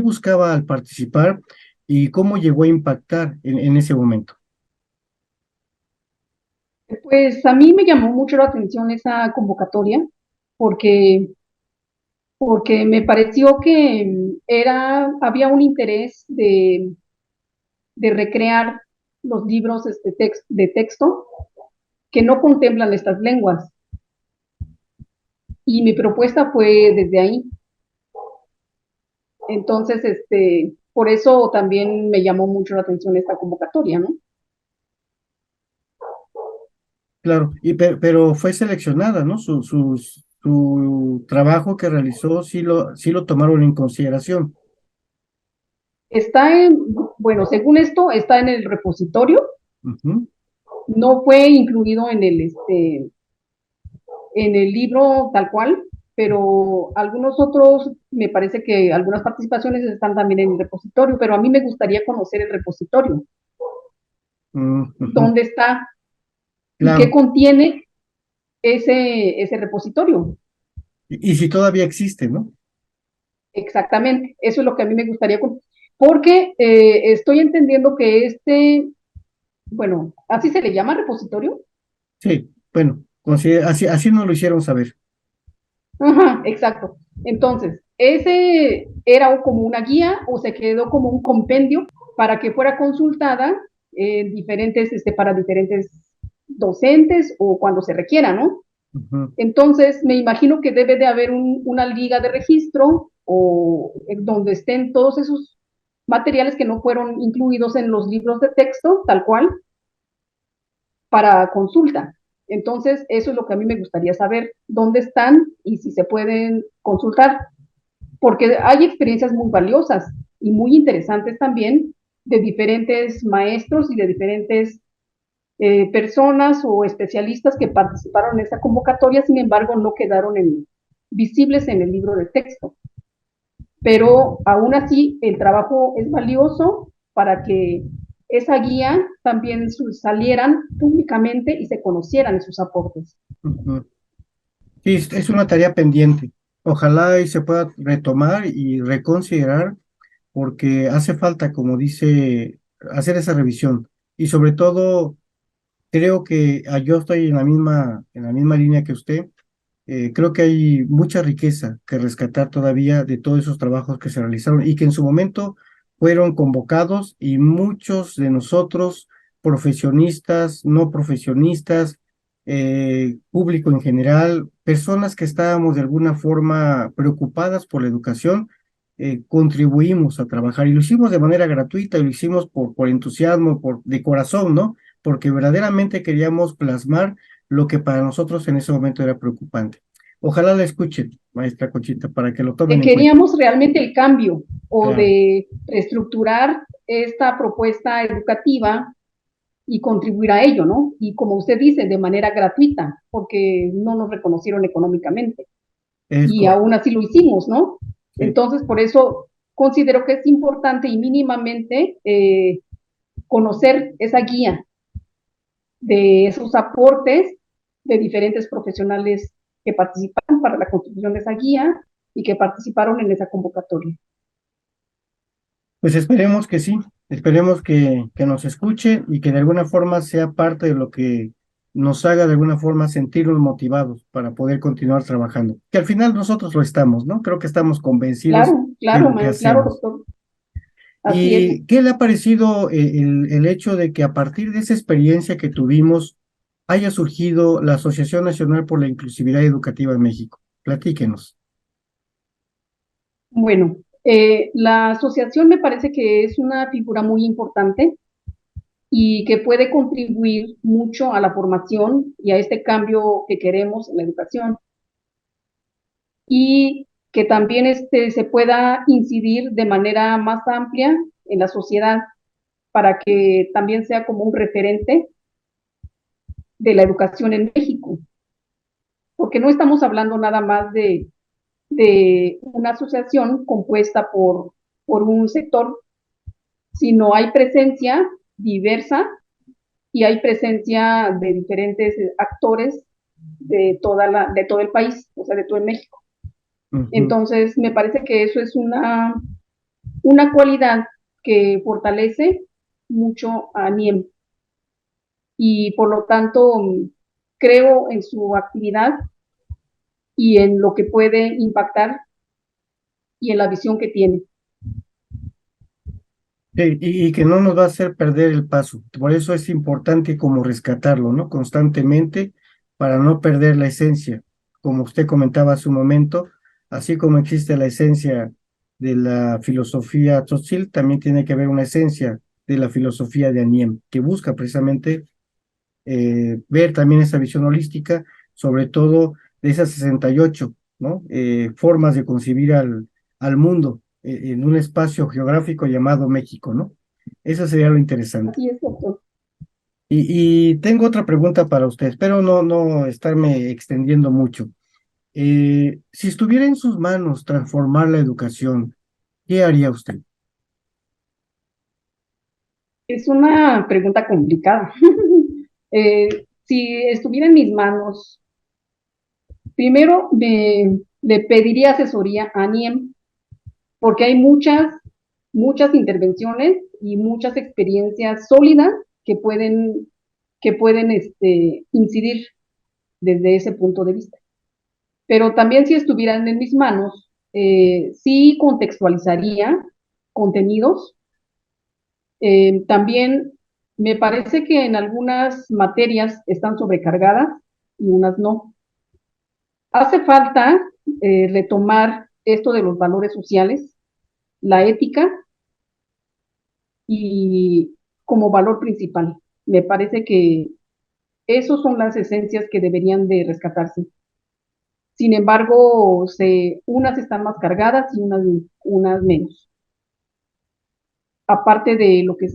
buscaba al participar y cómo llegó a impactar en ese momento. Pues a mí me llamó mucho la atención esa convocatoria porque, porque me pareció que había un interés de recrear los libros de texto que no contemplan estas lenguas. y mi propuesta fue desde ahí. Entonces, por eso también me llamó mucho la atención esta convocatoria, ¿no? Claro, pero fue seleccionada, ¿no? Su trabajo que realizó sí lo tomaron en consideración. Está bueno, según esto, está en el repositorio, Ujú, no fue incluido en el libro tal cual, pero algunos otros, me parece que algunas participaciones están también en el repositorio, pero a mí me gustaría conocer el repositorio, ujú, dónde está y qué claro. contiene ese repositorio. Y si todavía existe, ¿no? Exactamente, eso es lo que a mí me gustaría, porque estoy entendiendo que bueno, así se le llama repositorio. Sí, bueno, así nos lo hicieron saber. Ajá, exacto. Entonces, ese era como una guía o se quedó como un compendio para que fuera consultada para diferentes docentes o cuando se requiera, ¿no? Ujú, Entonces, me imagino que debe de haber una liga de registro o donde estén todos esos materiales que no fueron incluidos en los libros de texto, tal cual, para consulta. Entonces, eso es lo que a mí me gustaría saber, dónde están y si se pueden consultar, porque hay experiencias muy valiosas y muy interesantes también de diferentes maestros y de diferentes personas o especialistas que participaron en esa convocatoria, sin embargo, no quedaron visibles en el libro de texto. Pero aún así, el trabajo es valioso para que esa guía también salieran públicamente y se conocieran sus aportes. ujú. Sí, es una tarea pendiente. Ojalá y se pueda retomar y reconsiderar, porque hace falta, como dice, hacer esa revisión. Y sobre todo, creo que yo estoy en la misma línea que usted. Creo que hay mucha riqueza que rescatar todavía de todos esos trabajos que se realizaron y que en su momento fueron convocados y muchos de nosotros, profesionistas, no profesionistas, público en general, personas que estábamos de alguna forma preocupadas por la educación, contribuimos a trabajar y lo hicimos de manera gratuita y lo hicimos por entusiasmo, de corazón, ¿no? Porque verdaderamente queríamos plasmar lo que para nosotros en ese momento era preocupante. Ojalá la escuchen, maestra Conchita, para que lo tomen en cuenta. Queríamos realmente el cambio o Claro, de reestructurar esta propuesta educativa y contribuir a ello, ¿no? Y como usted dice, de manera gratuita, porque no nos reconocieron económicamente. es Y correcto. aún así lo hicimos, ¿no? Sí. Entonces, por eso considero que es importante y mínimamente conocer esa guía de esos aportes de diferentes profesionales que participaron para la construcción de esa guía y que participaron en esa convocatoria. Pues esperemos que sí, esperemos que nos escuche y que de alguna forma sea parte de lo que nos haga de alguna forma sentirnos motivados para poder continuar trabajando. Que al final nosotros lo estamos, ¿no? Creo que estamos convencidos Claro, de claro, lo que claro, hacemos. doctor. Así es. ¿Y qué le ha parecido el hecho de que a partir de esa experiencia que tuvimos haya surgido la Asociación Nacional por la Inclusividad Educativa en México? Platíquenos. Bueno, la asociación me parece que es una figura muy importante y que puede contribuir mucho a la formación y a este cambio que queremos en la educación y que también se pueda incidir de manera más amplia en la sociedad para que también sea como un referente de la educación en México, porque no estamos hablando nada más de una asociación compuesta por un sector, sino hay presencia diversa y hay presencia de diferentes actores de todo el país, o sea, de todo el México. Ujú. Entonces, me parece que eso es una cualidad que fortalece mucho a NIEM y por lo tanto creo en su actividad y en lo que puede impactar y en la visión que tiene. Sí, y que no nos va a hacer perder el paso. Por eso es importante como rescatarlo, ¿no? Constantemente para no perder la esencia. como usted comentaba hace un momento, así como existe la esencia de la filosofía Tzotzil, también tiene que haber una esencia de la filosofía de Aniem, que busca precisamente ver también esa visión holística, sobre todo de esas 68, ¿no? Formas de concebir al mundo en un espacio geográfico llamado México, ¿no? Eso sería lo interesante. Así es, doctor. Y tengo otra pregunta para usted, espero no estarme extendiendo mucho. Si estuviera en sus manos transformar la educación, ¿qué haría usted? Es una pregunta complicada. Si estuviera en mis manos, primero le pediría asesoría a NIEM, porque hay muchas intervenciones y muchas experiencias sólidas que pueden incidir desde ese punto de vista. Pero también si estuvieran en mis manos, sí contextualizaría contenidos. También me parece que en algunas materias están sobrecargadas y unas no. Hace falta retomar esto de los valores sociales, la ética y como valor principal. Me parece que esos son las esencias que deberían de rescatarse. Sin embargo, unas están más cargadas y unas menos. Aparte de lo que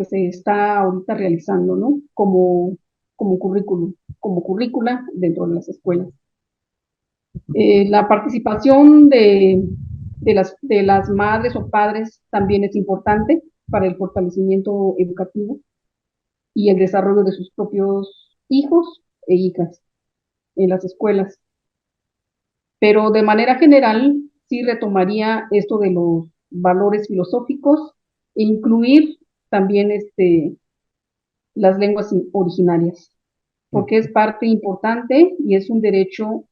se está ahorita realizando, ¿no? Como currículum, como currícula dentro de las escuelas. La participación de las madres o padres también es importante para el fortalecimiento educativo y el desarrollo de sus propios hijos e hijas en las escuelas. Pero de manera general, sí retomaría esto de los valores filosóficos e incluir también las lenguas originarias, porque es parte importante y es un derecho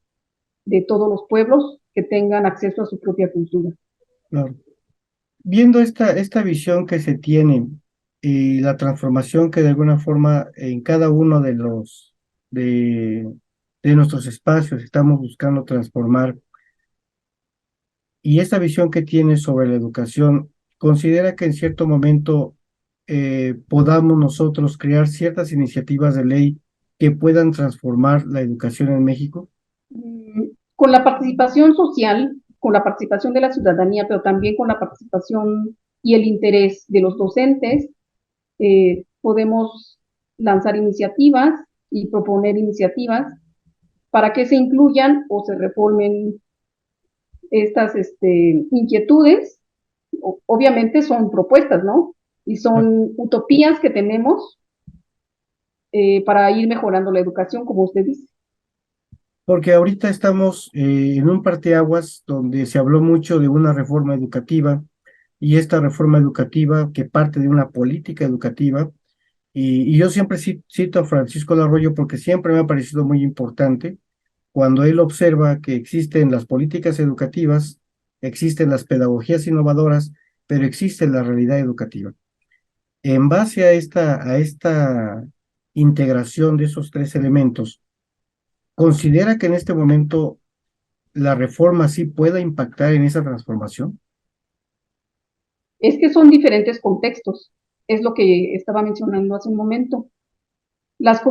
de todos los pueblos que tengan acceso a su propia cultura. Claro. Viendo esta visión que se tiene y la transformación que de alguna forma en cada uno de, de nuestros espacios estamos buscando transformar, y esta visión que tiene sobre la educación, considera que en cierto momento podamos nosotros crear ciertas iniciativas de ley que puedan transformar la educación en México. Con la participación social, con la participación de la ciudadanía, pero también con la participación y el interés de los docentes, podemos lanzar iniciativas y proponer iniciativas para que se incluyan o se reformen estas inquietudes. Obviamente son propuestas, ¿no? Y son utopías que tenemos para ir mejorando la educación, como usted dice. Porque ahorita estamos en un parteaguas donde se habló mucho de una reforma educativa y esta reforma educativa que parte de una política educativa. Y yo siempre cito a Francisco Larroyo porque siempre me ha parecido muy importante cuando él observa que existen las políticas educativas, existen las pedagogías innovadoras, pero existe la realidad educativa. En base a esta integración de esos tres elementos, ¿considera que en este momento la reforma sí pueda impactar en esa transformación? Es que son diferentes contextos, es lo que estaba mencionando hace un momento. Las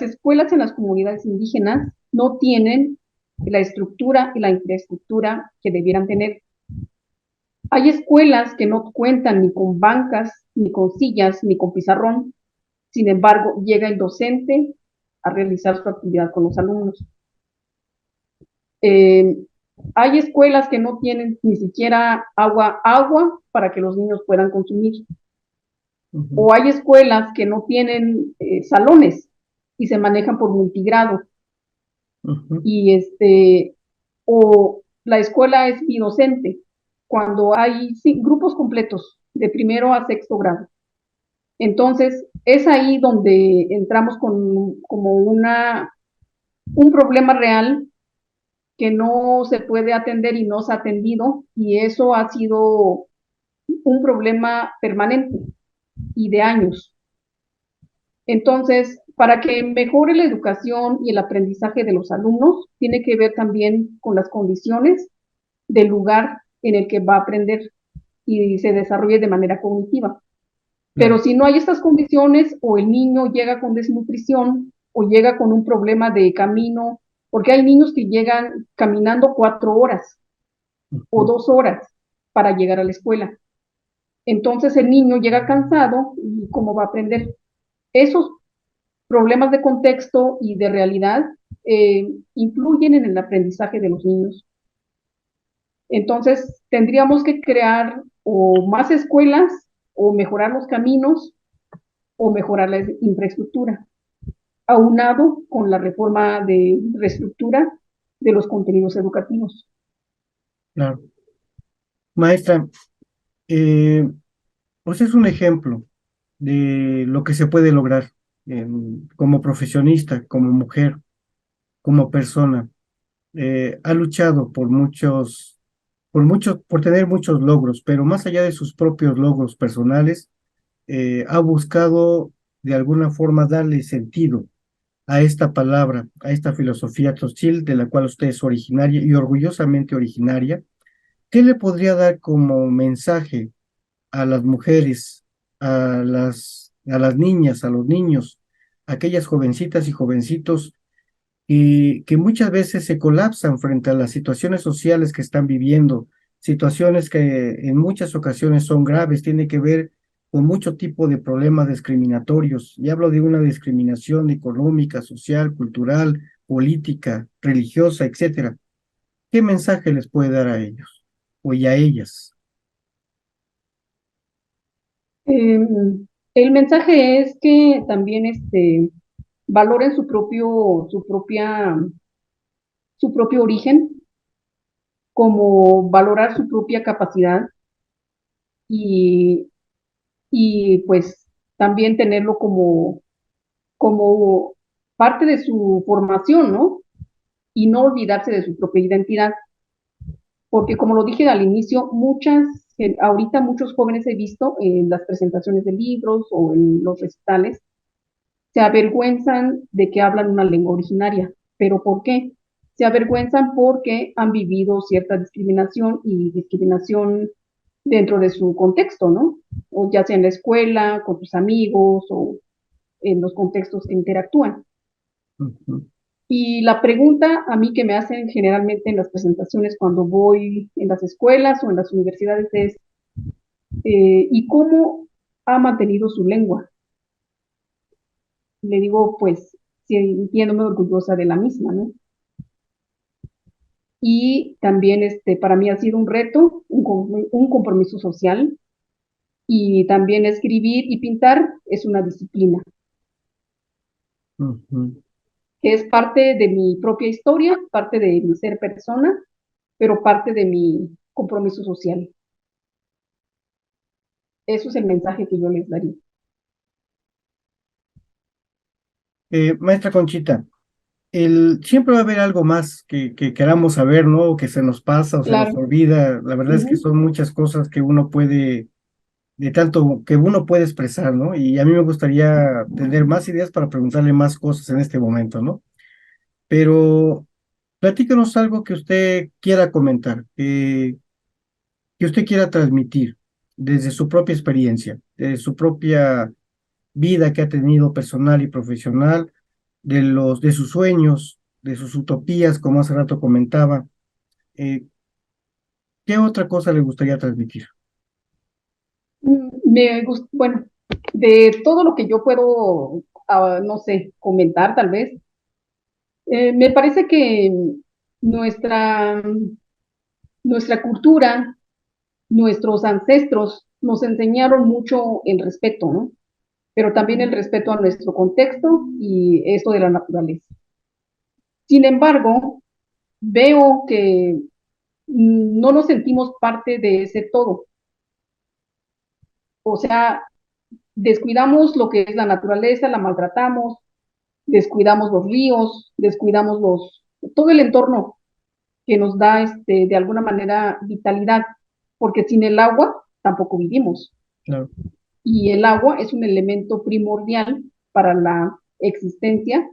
escuelas en las comunidades indígenas no tienen la estructura y la infraestructura que debieran tener. Hay escuelas que no cuentan ni con bancas, ni con sillas, ni con pizarrón. Sin embargo, llega el docente a realizar su actividad con los alumnos. Eh, Hay escuelas que no tienen ni siquiera agua para que los niños puedan consumir. O hay escuelas que no tienen salones y se manejan por multigrado. Y o la escuela es bidocente, cuando hay grupos completos de primero a sexto grado. Entonces, es ahí donde entramos como un problema real que no se puede atender y no se ha atendido, y eso ha sido un problema permanente y de años. Entonces, Para que mejore la educación y el aprendizaje de los alumnos, tiene que ver también con las condiciones del lugar en el que va a aprender y se desarrolle de manera cognitiva. Pero claro. si no hay estas condiciones, o el niño llega con desnutrición, o llega con un problema de camino, porque hay niños que llegan caminando 4 horas o Ujú, 2 horas para llegar a la escuela. Entonces el niño llega cansado y ¿cómo va a aprender? Esos problemas de contexto y de realidad influyen en el aprendizaje de los niños. Entonces tendríamos que crear o más escuelas, o mejorar los caminos, o mejorar la infraestructura, aunado con la reforma de reestructura de los contenidos educativos. claro. Maestra, pues es un ejemplo de lo que se puede lograr como profesionista, como mujer, como persona. Ha luchado por tener muchos logros, pero más allá de sus propios logros personales, ha buscado de alguna forma darle sentido a esta palabra, a esta filosofía Tzotzil, de la cual usted es originaria y orgullosamente originaria. ¿Qué le podría dar como mensaje a las mujeres, a las niñas, a los niños, a aquellas jovencitas y jovencitos y que muchas veces se colapsan frente a las situaciones sociales que están viviendo, situaciones que en muchas ocasiones son graves, tiene que ver con mucho tipo de problemas discriminatorios, y hablo de una discriminación económica, social, cultural, política, religiosa, etcétera? ¿Qué mensaje les puede dar a ellos o y a ellas? Eh, el mensaje es que también valoren su propio origen, como valorar su propia capacidad, y, y pues también tenerlo como parte de su formación, ¿no? Y no olvidarse de su propia identidad, porque como lo dije al inicio, ahorita muchos jóvenes he visto en las presentaciones de libros o en los recitales, se avergüenzan de que hablan una lengua originaria. ¿Pero por qué? Se avergüenzan porque han vivido cierta discriminación, y discriminación dentro de su contexto, ¿no? O ya sea en la escuela, con sus amigos, o en los contextos que interactúan. Ujú. Y la pregunta a mí que me hacen generalmente en las presentaciones cuando voy en las escuelas o en las universidades es, ¿y cómo ha mantenido su lengua? Le digo, pues, sintiéndome orgullosa de la misma, ¿no? Y también para mí ha sido un reto, un compromiso social, y también escribir y pintar es una disciplina, Ujú. que es parte de mi propia historia, parte de mi ser persona, pero parte de mi compromiso social. Eso es el mensaje que yo les daría. Maestra Conchita, siempre va a haber algo más que queramos saber, ¿no? O que se nos pasa o se nos Claro. olvida. La verdad es que Uh-huh. son muchas cosas que uno puede, de tanto que uno puede expresar, ¿no? Y a mí me gustaría tener más ideas para preguntarle más cosas en este momento, ¿no? Pero platícanos algo que usted quiera comentar, que usted quiera transmitir desde su propia experiencia, de su propia vida que ha tenido personal y profesional, de sus sueños, de sus utopías, como hace rato comentaba. Eh, ¿Qué otra cosa le gustaría transmitir? Bueno, de todo lo que yo puedo, no sé, comentar tal vez, me parece que nuestra, nuestra cultura, nuestros ancestros nos enseñaron mucho el respeto, ¿no? Pero también el respeto a nuestro contexto y esto de la naturaleza. Sin embargo, veo que no nos sentimos parte de ese todo. O sea, descuidamos lo que es la naturaleza, la maltratamos, descuidamos los ríos, descuidamos todo el entorno que nos da de alguna manera vitalidad, porque sin el agua tampoco vivimos. Claro. Y el agua es un elemento primordial para existencia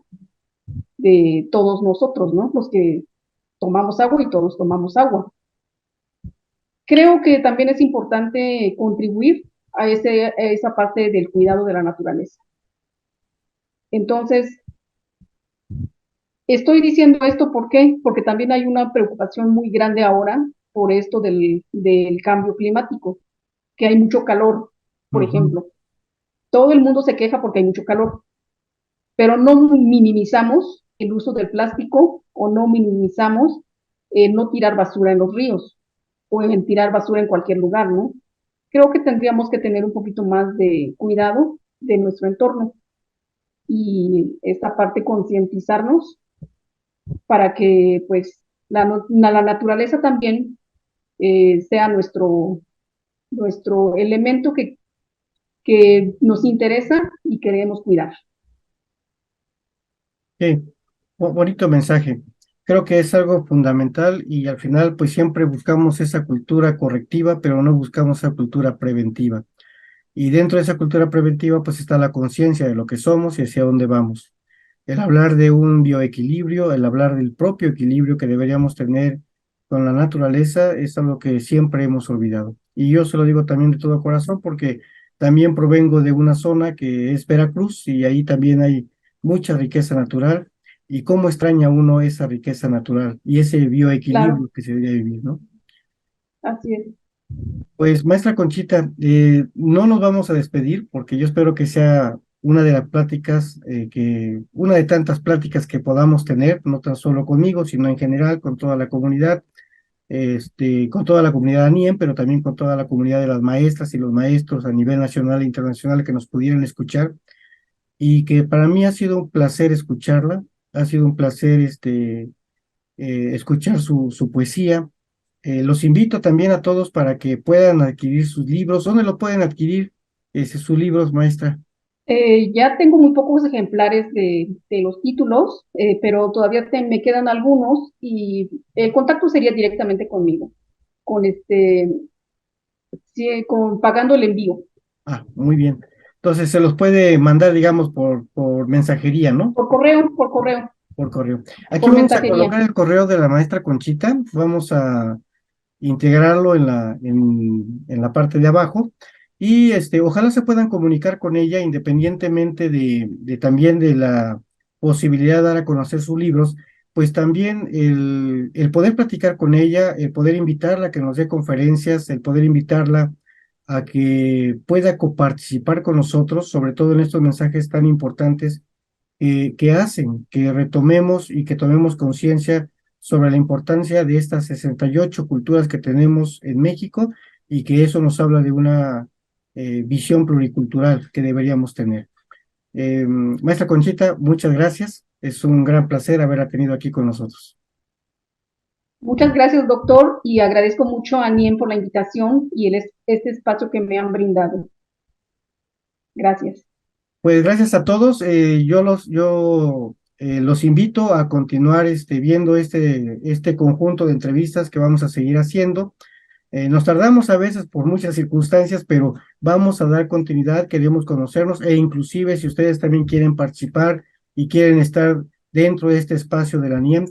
de todos nosotros, ¿no? Los que tomamos agua y todos tomamos agua. Creo que también es importante contribuir a esa parte del cuidado de la naturaleza. Entonces, estoy diciendo esto ¿por qué? Porque también hay una preocupación muy grande ahora por esto del cambio climático, que hay mucho calor, por Ujú. ejemplo. Todo el mundo se queja porque hay mucho calor, pero no minimizamos el uso del plástico o no minimizamos no tirar basura en los ríos o en tirar basura en cualquier lugar, ¿no? Creo que tendríamos que tener un poquito más de cuidado de nuestro entorno y esta parte concientizarnos para que pues la naturaleza también sea nuestro elemento que nos interesa y queremos cuidar. Sí, bonito mensaje. Creo que es algo fundamental y al final pues siempre buscamos esa cultura correctiva, pero no buscamos esa cultura preventiva. Y dentro de esa cultura preventiva pues está la conciencia de lo que somos y hacia dónde vamos. El hablar de un bioequilibrio, el hablar del propio equilibrio que deberíamos tener con la naturaleza es algo que siempre hemos olvidado. Y yo se lo digo también de todo corazón porque también provengo de una zona que es Veracruz y ahí también hay mucha riqueza natural. Y cómo extraña uno esa riqueza natural y ese Claro, bioequilibrio que se debería vivir, ¿no? así es. Pues, maestra Conchita, no nos vamos a despedir porque yo espero que sea una de las pláticas, una de tantas pláticas que podamos tener, no tan solo conmigo, sino en general con toda la comunidad, con toda la comunidad ANIEM, pero también con toda la comunidad de las maestras y los maestros a nivel nacional e internacional que nos pudieran escuchar y que para mí ha sido un placer escucharla, ha sido un placer escuchar su poesía. Los invito también a todos para que puedan adquirir sus libros. ¿Dónde lo pueden adquirir sus libros, maestra? Ya tengo muy pocos ejemplares de los títulos, pero todavía me quedan algunos y el contacto sería directamente conmigo, con sí, pagando el envío. Ah, muy bien. Entonces se los puede mandar, digamos, por mensajería, ¿no? Por correo, Por correo. Aquí por vamos a mensajería. colocar el correo de la maestra Conchita. Vamos a integrarlo en la parte de abajo. Y ojalá se puedan comunicar con ella independientemente de también de la posibilidad de dar a conocer sus libros, pues también el poder platicar con ella, el poder invitarla a que nos dé conferencias, el poder invitarla a que pueda coparticipar con nosotros, sobre todo en estos mensajes tan importantes que hacen que retomemos y que tomemos conciencia sobre la importancia de estas 68 culturas que tenemos en México y que eso nos habla de una visión pluricultural que deberíamos tener. Maestra Conchita, muchas gracias. Es un gran placer haberla tenido aquí con nosotros. Muchas gracias, doctor, y agradezco mucho a Nien por la invitación y este espacio que me han brindado. Gracias. Pues gracias a todos. Los invito a continuar viendo este conjunto de entrevistas que vamos a seguir haciendo. Nos tardamos a veces por muchas circunstancias, pero vamos a dar continuidad, queremos conocernos e inclusive si ustedes también quieren participar y quieren estar dentro de este espacio de la NIEM,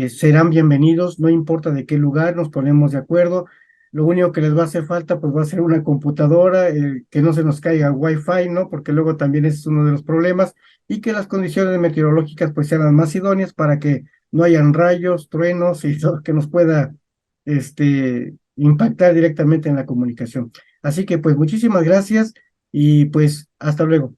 serán bienvenidos, no importa de qué lugar, nos ponemos de acuerdo. Lo único que les va a hacer falta, pues va a ser una computadora, que no se nos caiga el Wi-Fi, ¿no? Porque luego también ese es uno de los problemas, y que las condiciones meteorológicas pues sean las más idóneas para que no hayan rayos, truenos y todo que nos pueda, impactar directamente en la comunicación. Así que pues muchísimas gracias y pues hasta luego.